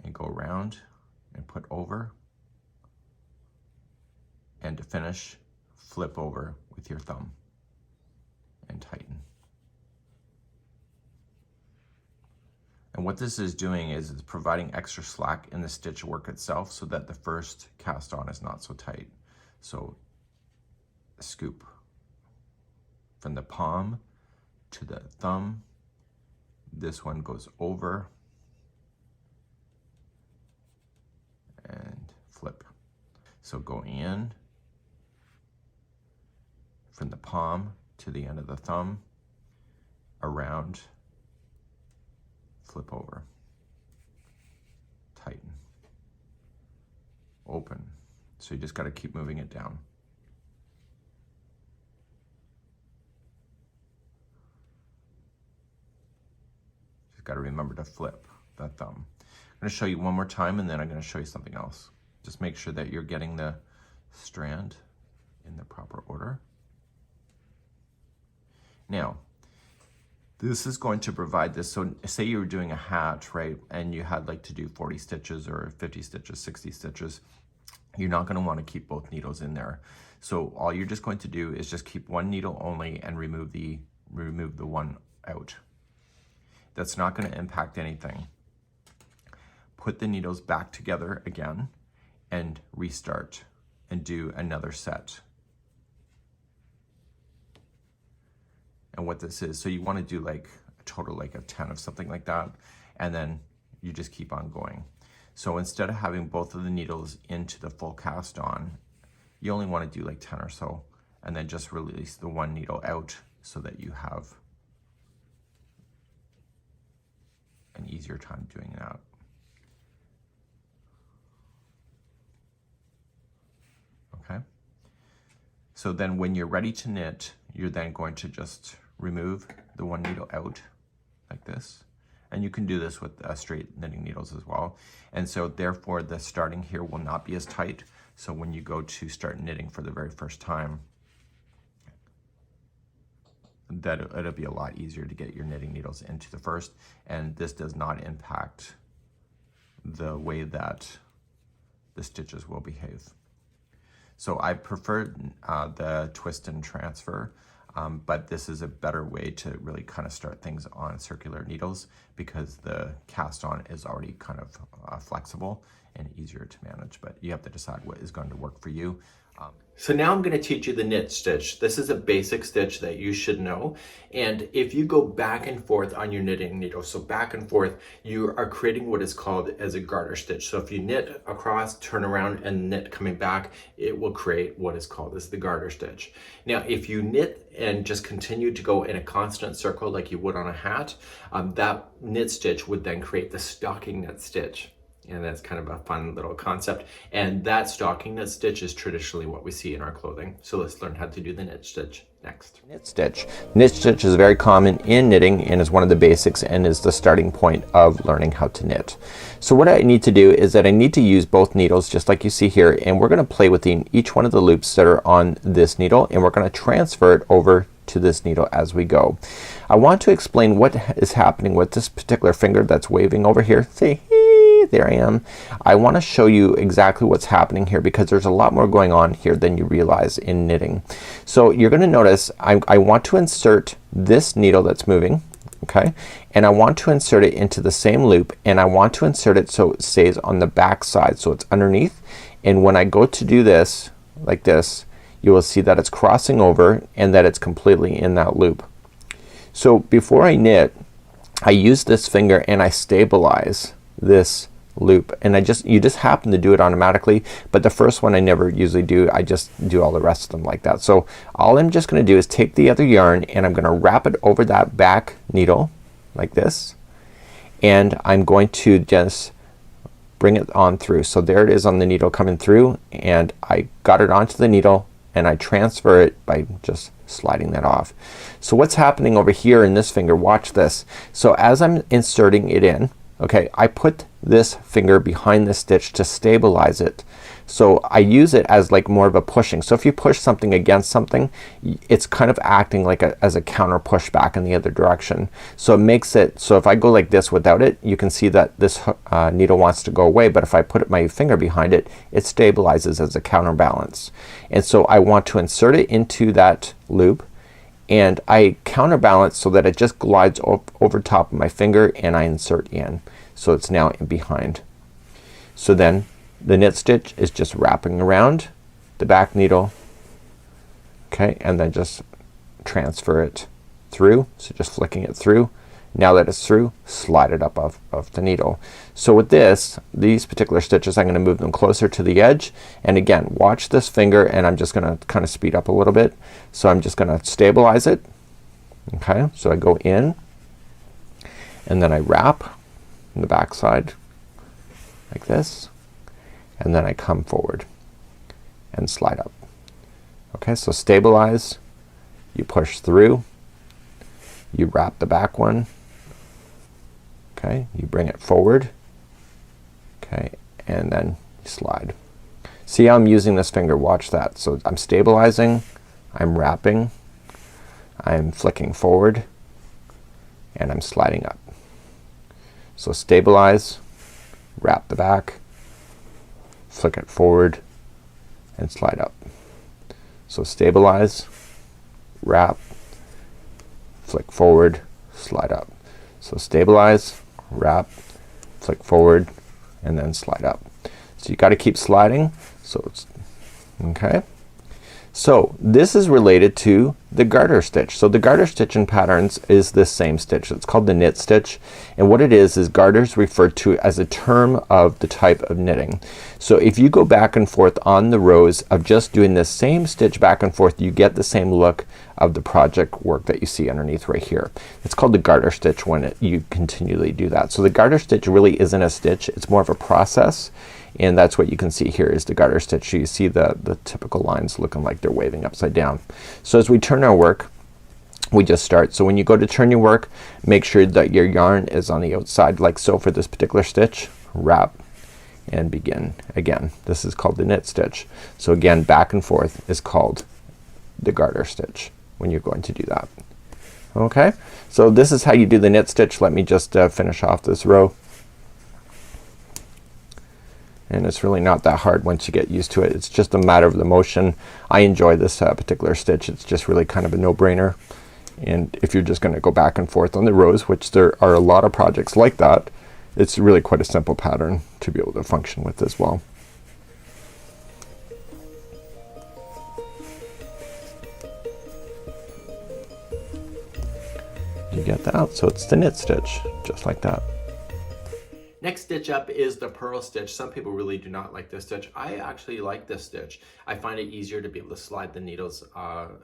Speaker 2: and go around and put over. And to finish, flip over with your thumb and tighten. And what this is doing is it's providing extra slack in the stitch work itself so that the first cast on is not so tight. So scoop from the palm to the thumb. This one goes over and flip. So go in from the palm to the end of the thumb, around, flip over, tighten, open. So you just got to keep moving it down. Just got to remember to flip that thumb. I'm going to show you one more time and then I'm going to show you something else. Just make sure that you're getting the strand in the proper order. Now, this is going to provide this. So say you were doing a hat, right? And you had like to do 40 stitches or 50 stitches, 60 stitches. You're not going to want to keep both needles in there. So all you're just going to do is just keep one needle only and remove the one out. That's not going to impact anything. Put the needles back together again and restart and do another set. And what this is, so you want to do like a total like of 10 of something like that, and then you just keep on going. So instead of having both of the needles into the full cast on, you only want to do like 10 or so, and then just release the one needle out so that you have an easier time doing that. Okay. So then when you're ready to knit, you're then going to just remove the one needle out like this. And you can do this with straight knitting needles as well. And so therefore the starting here will not be as tight. So when you go to start knitting for the very first time, that it'll be a lot easier to get your knitting needles into the first. And this does not impact the way that the stitches will behave. So I prefer the twist and transfer, but this is a better way to really kind of start things on circular needles because the cast on is already kind of flexible and easier to manage, but you have to decide what is going to work for you.
Speaker 1: So now I'm going to teach you the knit stitch. This is a basic stitch that you should know. And if you go back and forth on your knitting needle, so back and forth, you are creating what is called as a garter stitch. So if you knit across, turn around and knit coming back, it will create what is called as the garter stitch. Now, if you knit and just continue to go in a constant circle like you would on a hat, that knit stitch would then create the stocking knit stitch. And that's kind of a fun little concept. And that stocking knit stitch is traditionally what we see in our clothing. So let's learn how to do the knit stitch next.
Speaker 2: Knit stitch. Knit stitch is very common in knitting and is one of the basics and is the starting point of learning how to knit. So what I need to do is that I need to use both needles just like you see here, and we're going to play with each one of the loops that are on this needle, and we're going to transfer it over to this needle as we go. I want to explain what is happening with this particular finger that's waving over here. See? There I am. I want to show you exactly what's happening here because there's a lot more going on here than you realize in knitting. So you're going to notice I want to insert this needle that's moving, okay, and I want to insert it into the same loop, and I want to insert it so it stays on the back side, so it's underneath, and when I go to do this like this, you will see that it's crossing over and that it's completely in that loop. So before I knit, I use this finger and I stabilize this loop, and you just happen to do it automatically, but the first one I never usually do. I just do all the rest of them like that. So all I'm just gonna do is take the other yarn and I'm gonna wrap it over that back needle like this, and I'm going to just bring it on through. So there it is on the needle coming through, and I got it onto the needle and I transfer it by just sliding that off. So what's happening over here in this finger, watch this. So as I'm inserting it in, okay, I put this finger behind the stitch to stabilize it. So I use it as like more of a pushing. So if you push something against something, it's kind of acting like as a counter push back in the other direction. So it makes it so if I go like this without it, you can see that this needle wants to go away, but if I put my finger behind it, it stabilizes as a counterbalance. And so I want to insert it into that loop, and I counterbalance so that it just glides over top of my finger, and I insert in. So it's now in behind. So then the knit stitch is just wrapping around the back needle, okay, and then just transfer it through. So just flicking it through. Now that it's through, slide it up off the needle. So with these particular stitches, I'm gonna move them closer to the edge, and again watch this finger, and I'm just gonna kind of speed up a little bit. So I'm just gonna stabilize it, okay, so I go in and then I wrap on the back side like this, and then I come forward and slide up. Okay, so stabilize, you push through, you wrap the back one, okay, you bring it forward, okay, and then you slide. See how I'm using this finger, watch that. So I'm stabilizing, I'm wrapping, I'm flicking forward, and I'm sliding up. So stabilize, wrap the back, flick it forward, and slide up. So stabilize, wrap, flick forward, slide up. So stabilize, wrap, flick forward, and then slide up. So you got to keep sliding. So it's okay. So this is related to the garter stitch. So the garter stitch in patterns is this same stitch. It's called the knit stitch, and what it is garters referred to as a term of the type of knitting. So if you go back and forth on the rows of just doing the same stitch back and forth, you get the same look of the project work that you see underneath right here. It's called the garter stitch when you continually do that. So the garter stitch really isn't a stitch, it's more of a process. And that's what you can see here is the garter stitch. You see the typical lines looking like they're waving upside down. So as we turn our work, we just start. So when you go to turn your work, make sure that your yarn is on the outside like so for this particular stitch. Wrap and begin again. This is called the knit stitch. So again, back and forth is called the garter stitch when you're going to do that. Okay, so this is how you do the knit stitch. Let me just finish off this row. And it's really not that hard once you get used to it. It's just a matter of the motion. I enjoy this particular stitch. It's just really kind of a no-brainer. And if you're just going to go back and forth on the rows, which there are a lot of projects like that, it's really quite a simple pattern to be able to function with as well. You get that? So it's the knit stitch, just like that.
Speaker 1: Next stitch up is the purl stitch. Some people really do not like this stitch. I actually like this stitch. I find it easier to be able to slide the needles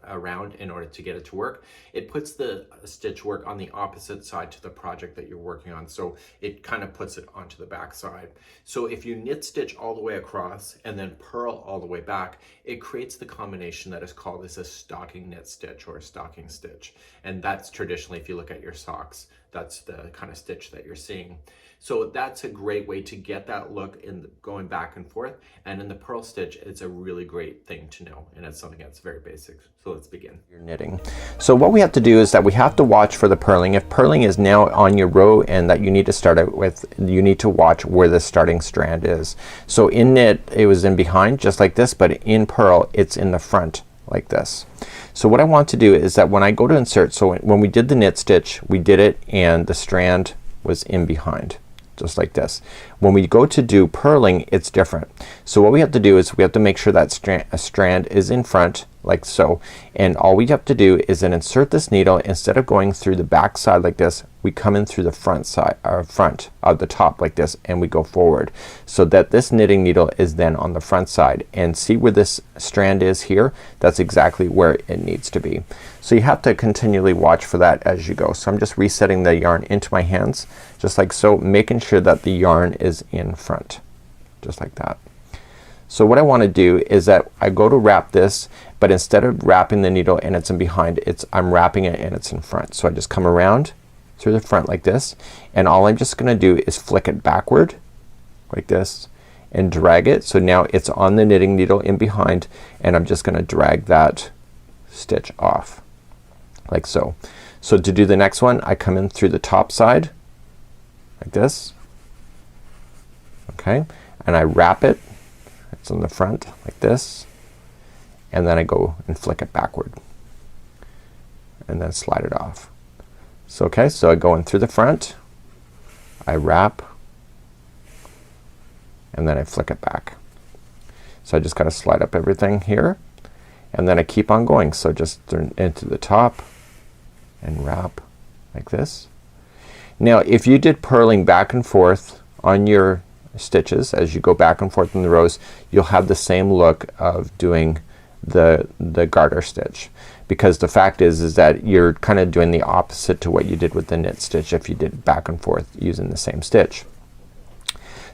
Speaker 1: around in order to get it to work. It puts the stitch work on the opposite side to the project that you're working on, so it kind of puts it onto the back side. So if you knit stitch all the way across and then purl all the way back, it creates the combination that is called as a stocking knit stitch or a stocking stitch. And that's traditionally, if you look at your socks, that's the kind of stitch that you're seeing. So that's a great way to get that look in going back and forth. And in the purl stitch, it's a really great thing to know. And it's something that's very basic. So let's begin.
Speaker 2: You're knitting. So what we have to do is that we have to watch for the purling. If purling is now on your row and that you need to start out with, you need to watch where the starting strand is. So in knit, it was in behind just like this, but in purl, it's in the front like this. So what I want to do is that when I go to insert, so when we did the knit stitch, we did it and the strand was in behind, just like this. When we go to do purling, it's different. So what we have to do is we have to make sure that a strand is in front, like so. And all we have to do is then insert this needle. Instead of going through the back side like this, we come in through the front side, or front of the top like this, and we go forward. So that this knitting needle is then on the front side. And see where this strand is here? That's exactly where it needs to be. So you have to continually watch for that as you go. So I'm just resetting the yarn into my hands, just like so, making sure that the yarn is in front, just like that. So what I want to do is that I go to wrap this, but instead of wrapping the needle and it's in behind, I'm wrapping it and it's in front. So I just come around through the front like this, and all I'm just gonna do is flick it backward like this and drag it. So now it's on the knitting needle in behind, and I'm just gonna drag that stitch off like so. So to do the next one, I come in through the top side like this, okay, and I wrap it. It's on the front like this, and then I go and flick it backward and then slide it off. So okay, so I go in through the front, I wrap, and then I flick it back. So I just gotta slide up everything here, and then I keep on going. So just into the top and wrap like this. Now if you did purling back and forth on your stitches as you go back and forth in the rows, you'll have the same look of doing the garter stitch, because the fact is that you're kind of doing the opposite to what you did with the knit stitch if you did back and forth using the same stitch.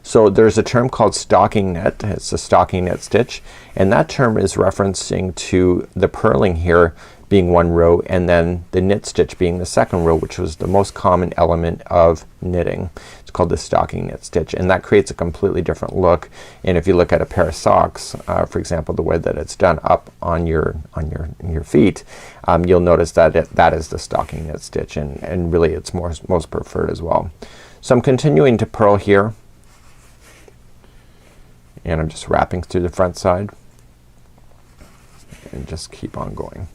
Speaker 2: So there's a term called stocking knit. It's a stocking knit stitch, and that term is referencing to the purling here being one row and then the knit stitch being the second row, which was the most common element of knitting. It's called the stocking knit stitch, and that creates a completely different look. And if you look at a pair of socks, for example, the way that it's done up on your feet, you'll notice that that is the stocking knit stitch, and really it's most preferred as well. So I'm continuing to purl here, and I'm just wrapping through the front side and just keep on going.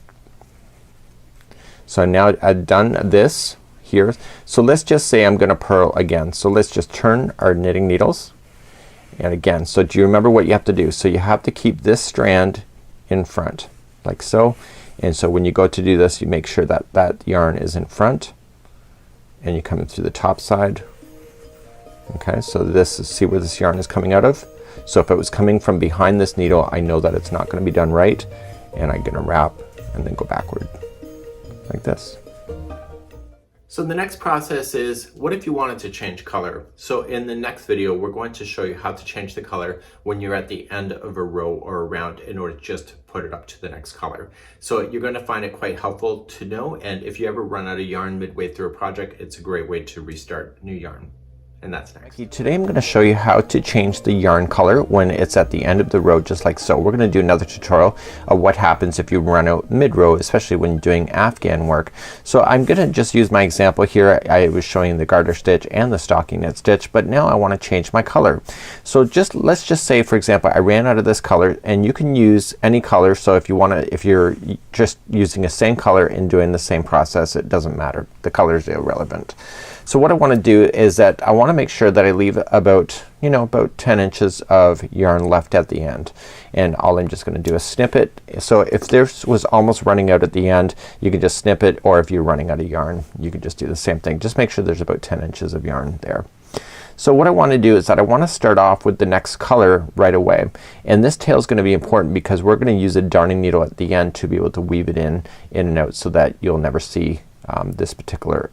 Speaker 2: So now I've done this here. So let's just say I'm gonna purl again. So let's just turn our knitting needles, and again, so do you remember what you have to do? So you have to keep this strand in front like so, and so when you go to do this, you make sure that that yarn is in front, and you come in through the top side. Okay, so this is, see where this yarn is coming out of? So if it was coming from behind this needle, I know that it's not gonna be done right, and I'm gonna wrap and then go backward like this.
Speaker 1: So the next process is, what if you wanted to change color? So in the next video, we're going to show you how to change the color when you're at the end of a row or a round in order just to put it up to the next color. So you're going to find it quite helpful to know, and if you ever run out of yarn midway through a project, it's a great way to restart new yarn. and that's next.
Speaker 2: Today I'm going to show you how to change the yarn color when it's at the end of the row, just like so. We're going to do another tutorial of what happens if you run out mid-row, especially when you're doing Afghan work. So I'm going to just use my example here. I was showing the garter stitch and the stocking knit stitch, but now I want to change my color. So let's just say, for example, I ran out of this color, and you can use any color. So if you want to, if you're just using the same color and doing the same process, it doesn't matter. The color is irrelevant. So what I want to do is that I want to make sure that I leave about, you know, about 10 inches of yarn left at the end. And all I'm just going to do is snip it. So if this was almost running out at the end, you can just snip it, or if you're running out of yarn, you can just do the same thing. Just make sure there's about 10 inches of yarn there. So what I want to do is that I want to start off with the next color right away. And this tail is going to be important because we're going to use a darning needle at the end to be able to weave it in and out, so that you'll never see this particular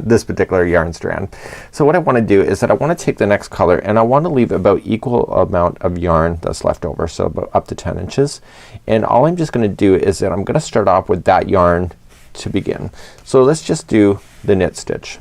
Speaker 2: this particular yarn strand. So what I want to do is that I want to take the next color, and I want to leave about equal amount of yarn that's left over, so about up to 10 inches. And all I'm just going to do is that I'm going to start off with that yarn to begin. So let's just do the knit stitch.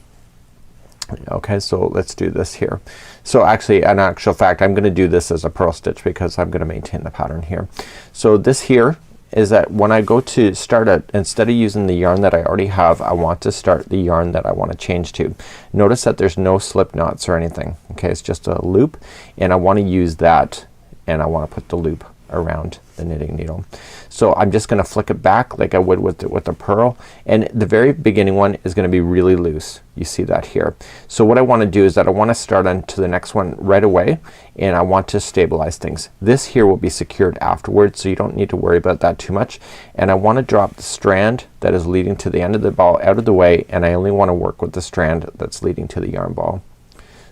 Speaker 2: Okay, so let's do this here. So actually, in actual fact, I'm going to do this as a purl stitch because I'm going to maintain the pattern here. So this here is that when I go to start it, instead of using the yarn that I already have, I want to start the yarn that I want to change to. Notice that there's no slip knots or anything. Okay, it's just a loop, and I want to use that, and I want to put the loop around the knitting needle. So I'm just going to flick it back like I would with the purl, and the very beginning one is going to be really loose. You see that here. So what I want to do is that I want to start on to the next one right away, and I want to stabilize things. This here will be secured afterwards, so you don't need to worry about that too much. And I want to drop the strand that is leading to the end of the ball out of the way, and I only want to work with the strand that's leading to the yarn ball.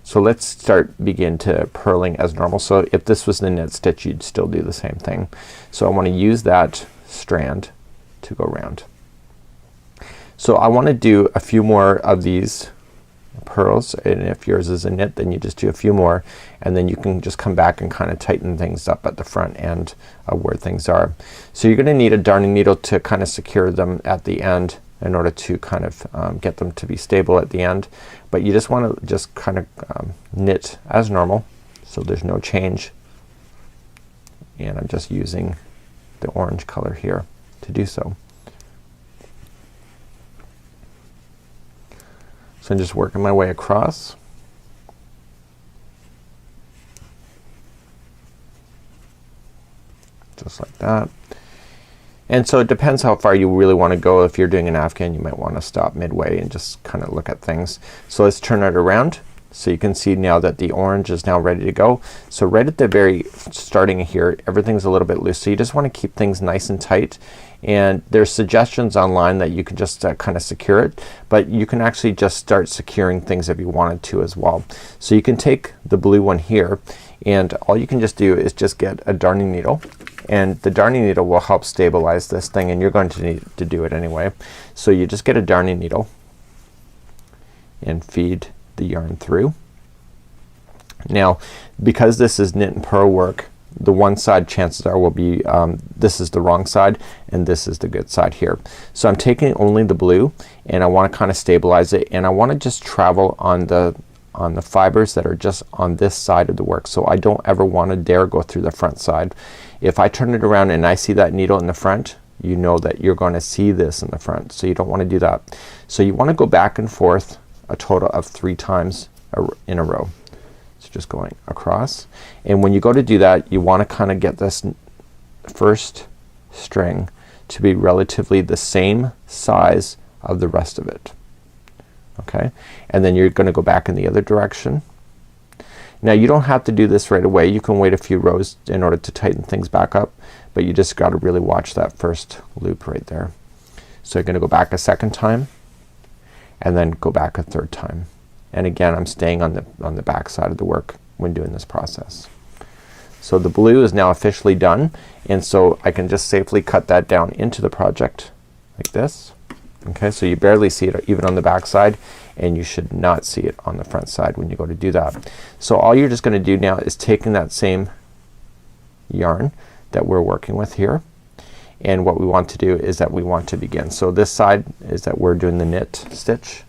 Speaker 2: So let's begin to purling as normal. So if this was the knit stitch, you'd still do the same thing. So I want to use that strand to go around. So I want to do a few more of these purls, and if yours is a knit, then you just do a few more, and then you can just come back and kind of tighten things up at the front end of where things are. So you're going to need a darning needle to kind of secure them at the end in order to kind of get them to be stable at the end. But you just want to just kind of knit as normal, so there's no change. And I'm just using the orange color here to do so. So I'm just working my way across. Just like that. And so it depends how far you really want to go. If you're doing an Afghan, you might want to stop midway and just kind of look at things. So let's turn it around. So you can see now that the orange is now ready to go. So right at the very starting here, everything's a little bit loose. So you just want to keep things nice and tight. And there's suggestions online that you can just kind of secure it, but you can actually just start securing things if you wanted to as well. So you can take the blue one here, and all you can just do is just get a darning needle, and the darning needle will help stabilize this thing, and you're going to need to do it anyway. So you just get a darning needle and feed the yarn through. Now because this is knit and purl work, the one side chances are will be this is the wrong side and this is the good side here. So I'm taking only the blue, and I want to kind of stabilize it, and I want to just travel on the fibers that are just on this side of the work. So I don't ever want to dare go through the front side. If I turn it around and I see that needle in the front, you know that you're going to see this in the front, so you don't want to do that. So you want to go back and forth a total of 3 times in a row. So just going across, and when you go to do that, you want to kind of get this first string to be relatively the same size of the rest of it. Okay, and then you're going to go back in the other direction. Now you don't have to do this right away. You can wait a few rows in order to tighten things back up, but you just got to really watch that first loop right there. So you're going to go back a second time, and then go back a third time. And again, I'm staying on the back side of the work when doing this process. So the blue is now officially done, and so I can just safely cut that down into the project like this. Okay, so you barely see it even on the back side, and you should not see it on the front side when you go to do that. So all you're just going to do now is taking that same yarn that we're working with here, and what we want to do is that we want to begin. So this side is that we're doing the knit stitch,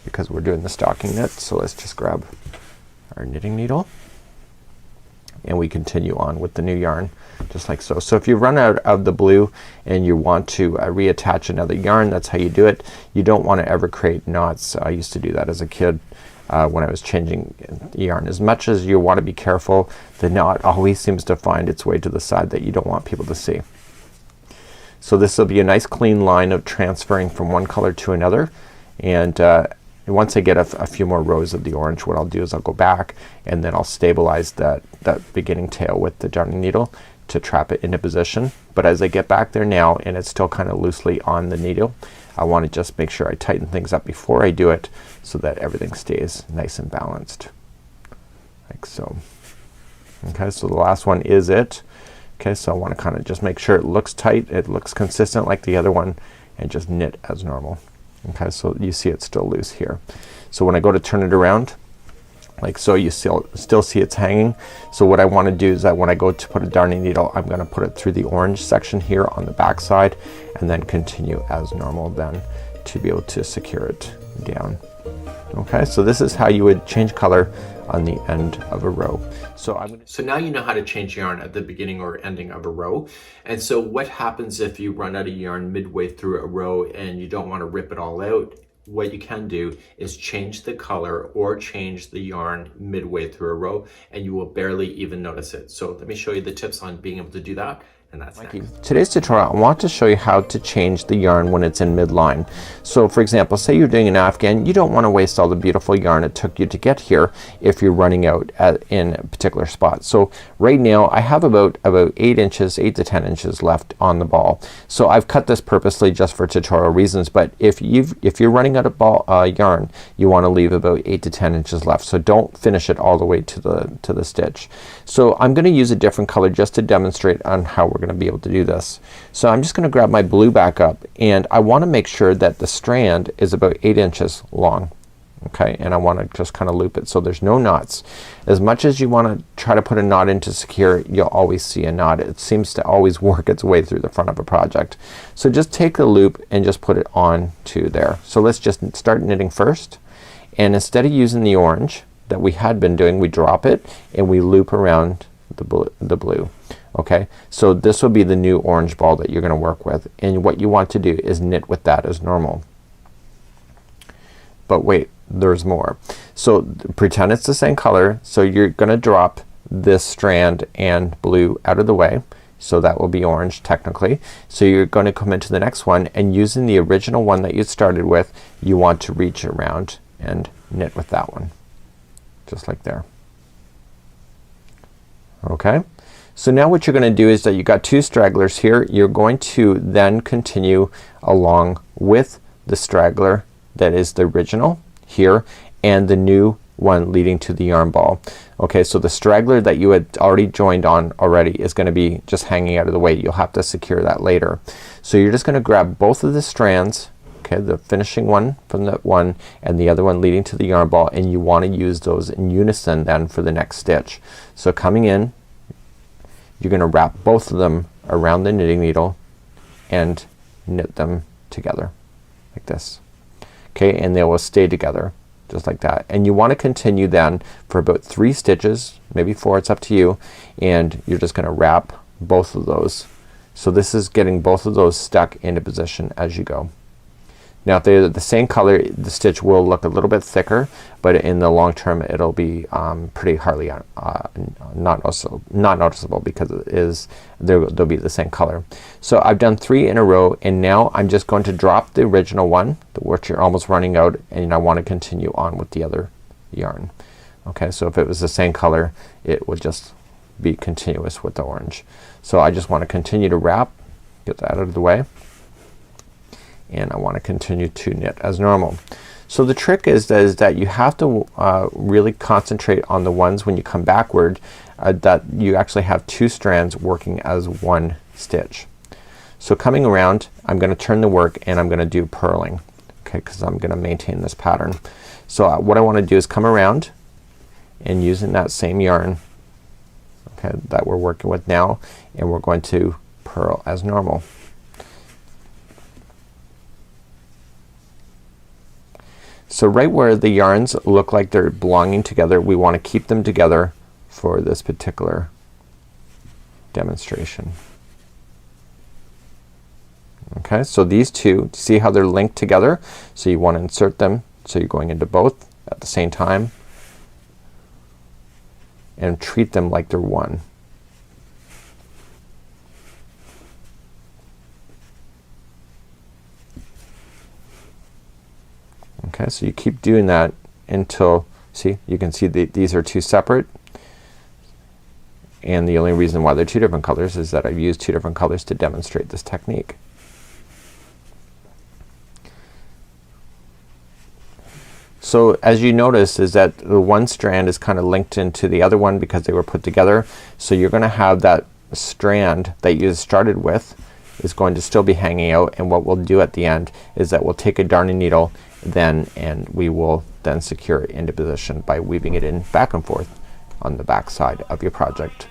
Speaker 2: because we're doing the stocking knit. So let's just grab our knitting needle and we continue on with the new yarn just like so. So if you run out of the blue and you want to reattach another yarn, that's how you do it. You don't want to ever create knots. I used to do that as a kid when I was changing yarn. As much as you want to be careful, the knot always seems to find its way to the side that you don't want people to see. So this will be a nice clean line of transferring from one color to another, and once I get a few more rows of the orange, what I'll do is I'll go back and then I'll stabilize that beginning tail with the darning needle to trap it into position. But as I get back there now and it's still kind of loosely on the needle, I want to just make sure I tighten things up before I do it so that everything stays nice and balanced like so. Okay, so the last one is it. Okay, so I want to kind of just make sure it looks tight, it looks consistent like the other one, and just knit as normal. Okay, so you see it's still loose here. So when I go to turn it around like so, you still see it's hanging. So what I want to do is that when I go to put a darning needle, I'm gonna put it through the orange section here on the back side and then continue as normal then to be able to secure it down. Okay, so this is how you would change color on the end of a row. So
Speaker 1: now you know how to change yarn at the beginning or ending of a row. And so what happens if you run out of yarn midway through a row and you don't want to rip it all out? What you can do is change the color or change the yarn midway through a row and you will barely even notice it. So let me show you the tips on being able to do that. And that's next.
Speaker 2: Today's tutorial, I want to show you how to change the yarn when it's in midline. So for example, say you're doing an afghan, you don't want to waste all the beautiful yarn it took you to get here if you're running out in a particular spot. So right now I have about 8 inches, 8 to 10 inches left on the ball. So I've cut this purposely just for tutorial reasons, but if you're running out of yarn, you want to leave about 8 to 10 inches left. So don't finish it all the way to the stitch. So I'm going to use a different color just to demonstrate on how we're going to be able to do this. So I'm just going to grab my blue back up and I want to make sure that the strand is about 8 inches long. Okay, and I want to just kind of loop it so there's no knots. As much as you want to try to put a knot in to secure, you'll always see a knot. It seems to always work its way through the front of a project. So just take the loop and just put it on to there. So let's just start knitting first, and instead of using the orange that we had been doing, we drop it and we loop around the blue. Okay, so this will be the new orange ball that you're going to work with, and what you want to do is knit with that as normal. But wait, there's more. So pretend it's the same color, so you're going to drop this strand and blue out of the way, so that will be orange technically. So you're going to come into the next one, and using the original one that you started with, you want to reach around and knit with that one just like there. Okay, so now what you're going to do is that you got 2 stragglers here. You're going to then continue along with the straggler that is the original here and the new one leading to the yarn ball. Okay, so the straggler that you had already joined on already is going to be just hanging out of the way. You'll have to secure that later. So you're just going to grab both of the strands, okay, the finishing one from that one and the other one leading to the yarn ball, and you want to use those in unison then for the next stitch. So coming in, you're going to wrap both of them around the knitting needle and knit them together like this. Okay, and they will stay together just like that. And you want to continue then for about 3 stitches, maybe 4, it's up to you, and you're just going to wrap both of those. So this is getting both of those stuck into position as you go. Now if they're the same color, the stitch will look a little bit thicker, but in the long term it'll be pretty hardly not noticeable because it is they'll be the same color. So I've done 3 in a row, and now I'm just going to drop the original one, which you're almost running out, and I want to continue on with the other yarn. Okay, so if it was the same color, it would just be continuous with the orange. So I just want to continue to wrap, get that out of the way, and I want to continue to knit as normal. So the trick is that you have to really concentrate on the ones when you come backward that you actually have 2 strands working as 1 stitch. So coming around, I'm going to turn the work and I'm going to do purling, okay, because I'm going to maintain this pattern. So what I want to do is come around and using that same yarn, okay, that we're working with now, and we're going to purl as normal. So right where the yarns look like they're belonging together, we want to keep them together for this particular demonstration. Okay, so these two, see how they're linked together? So you want to insert them, so you're going into both at the same time and treat them like they're one. Okay, so you keep doing that until, see, you can see these are two separate, and the only reason why they're two different colors is that I've used two different colors to demonstrate this technique. So as you notice is that the one strand is kind of linked into the other one because they were put together. So you're gonna have that strand that you started with is going to still be hanging out, and what we'll do at the end is that we'll take a darning needle then and we will then secure it into position by weaving it in back and forth on the back side of your project.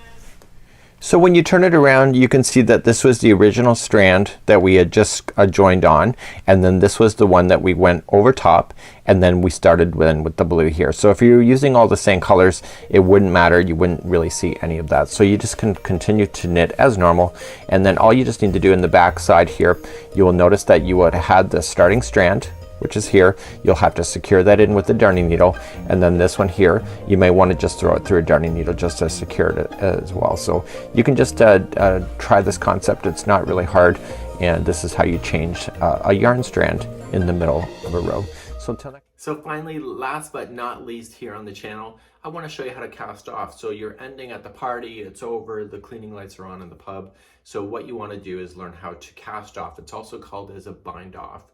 Speaker 2: So when you turn it around, you can see that this was the original strand that we had just joined on, and then this was the one that we went over top, and then we started with the blue here. So if you're using all the same colors, it wouldn't matter. You wouldn't really see any of that. So you just can continue to knit as normal, and then all you just need to do in the back side here, you will notice that you would have had the starting strand, which is here. You'll have to secure that in with the darning needle, and then this one here, you may want to just throw it through a darning needle just to secure it as well. So you can just try this concept. It's not really hard, and this is how you change a yarn strand in the middle of a row. So until next.
Speaker 1: So finally, last but not least here on the channel, I want to show you how to cast off. So you're ending at the party, it's over, the cleaning lights are on in the pub. So what you want to do is learn how to cast off. It's also called as a bind off.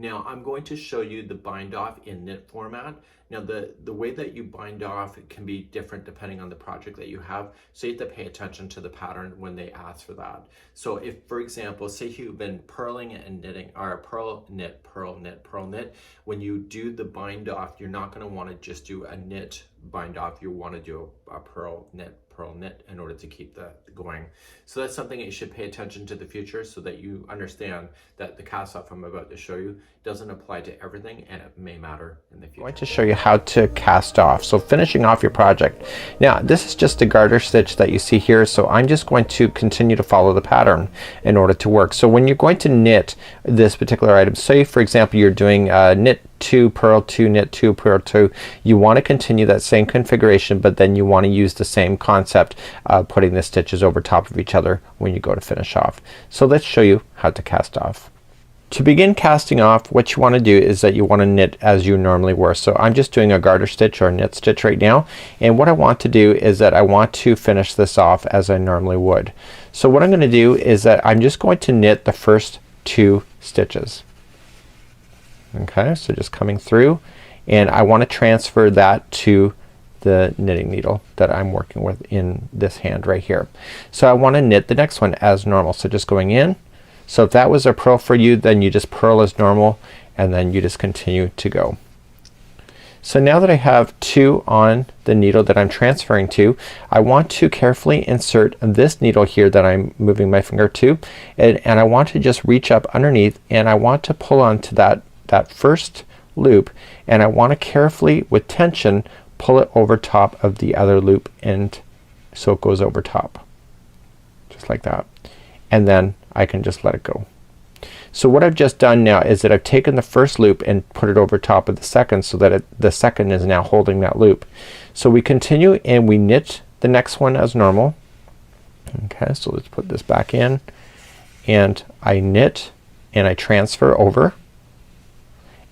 Speaker 1: Now I'm going to show you the bind off in knit format. Now the way that you bind off can be different depending on the project that you have. So you have to pay attention to the pattern when they ask for that. So if, for example, say you've been purling and knitting, or purl, knit, purl, knit, purl, knit, when you do the bind off, you're not going to want to just do a knit bind off. You want to do a purl, knit, in order to keep that going. So that's something that you should pay attention to the future, so that you understand that the cast off I'm about to show you doesn't apply to everything, and it may matter in the future.
Speaker 2: I'm going to show you how to cast off. So finishing off your project. Now this is just a garter stitch that you see here, so I'm just going to continue to follow the pattern in order to work. So when you're going to knit this particular item, say for example you're doing knit 2, purl 2, knit 2, purl 2, you want to continue that same configuration, but then you want to use the same concept of putting the stitches over top of each other when you go to finish off. So let's show you how to cast off. To begin casting off, what you want to do is that you want to knit as you normally were. So I'm just doing a garter stitch or a knit stitch right now, and what I want to do is that I want to finish this off as I normally would. So what I'm going to do is that I'm just going to knit the first 2 stitches. Okay, so just coming through, and I want to transfer that to the knitting needle that I'm working with in this hand right here. So I want to knit the next one as normal, so just going in. So if that was a purl for you, then you just purl as normal, and then you just continue to go. So now that I have 2 on the needle that I'm transferring to, I want to carefully insert this needle here that I'm moving my finger to, and I want to just reach up underneath, and I want to pull onto that first loop, and I want to carefully with tension pull it over top of the other loop, and so it goes over top just like that, and then I can just let it go. So what I've just done now is that I've taken the first loop and put it over top of the second, so that the second is now holding that loop. So we continue and we knit the next one as normal. Okay, so let's put this back in, and I knit and I transfer over,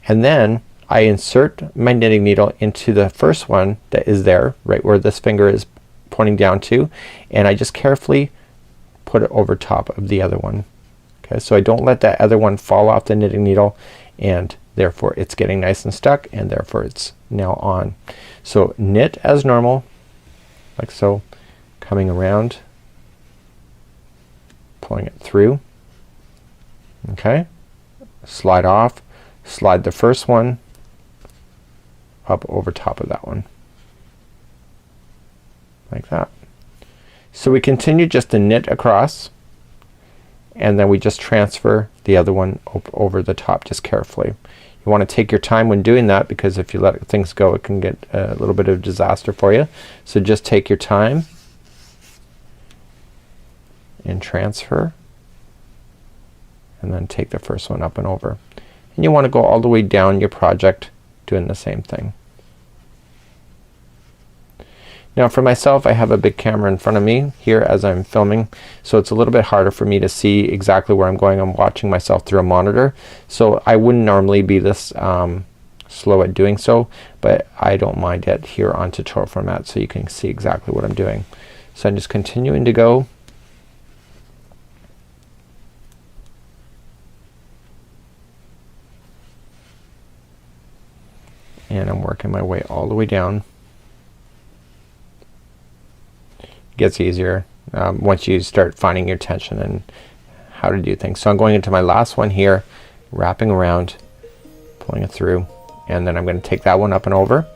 Speaker 2: and then I insert my knitting needle into the first one that is there right where this finger is pointing down to, and I just carefully put it over top of the other one. Okay, so I don't let that other one fall off the knitting needle, and therefore it's getting nice and stuck, and therefore it's now on. So knit as normal like so, coming around, pulling it through. Okay, slide off, slide the first one up over top of that one like that. So we continue just to knit across, and then we just transfer the other one over the top just carefully. You want to take your time when doing that, because if you let things go, it can get a little bit of disaster for you. So just take your time and transfer, and then take the first one up and over. And you want to go all the way down your project doing the same thing. Now for myself, I have a big camera in front of me here as I'm filming, so it's a little bit harder for me to see exactly where I'm going. I'm watching myself through a monitor, so I wouldn't normally be this slow at doing so, but I don't mind it here on tutorial format, so you can see exactly what I'm doing. So I'm just continuing to go. And I'm working my way all the way down. Gets easier once you start finding your tension and how to do things. So I'm going into my last one here, wrapping around, pulling it through, and then I'm going to take that one up and over.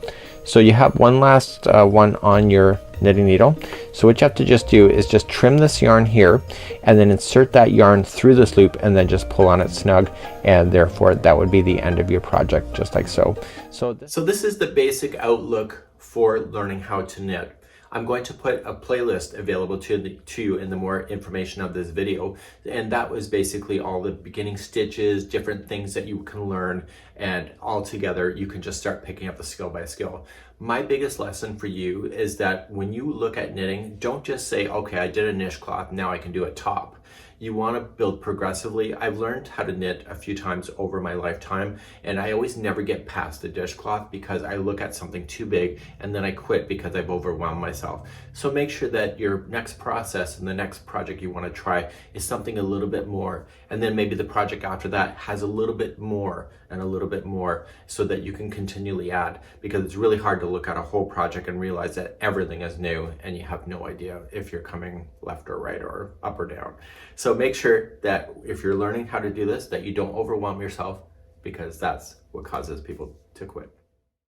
Speaker 2: So you have one last one on your knitting needle. So what you have to just do is just trim this yarn here, and then insert that yarn through this loop, and then just pull on it snug, and therefore that would be the end of your project, just like so.
Speaker 1: So this is the basic outlook for learning how to knit. I'm going to put a playlist available to you in the more information of this video, and that was basically all the beginning stitches, different things that you can learn, and all together you can just start picking up the skill by skill. My biggest lesson for you is that when you look at knitting, don't just say, okay, I did a dishcloth, now I can do a top. You want to build progressively. I've learned how to knit a few times over my lifetime, and I always never get past the dishcloth because I look at something too big and then I quit because I've overwhelmed myself. So make sure that your next process and the next project you want to try is something a little bit more, and then maybe the project after that has a little bit more and a little bit more, so that you can continually add, because it's really hard to look at a whole project and realize that everything is new and you have no idea if you're coming left or right or up or down. So make sure that if you're learning how to do this, that you don't overwhelm yourself, because that's what causes people to quit.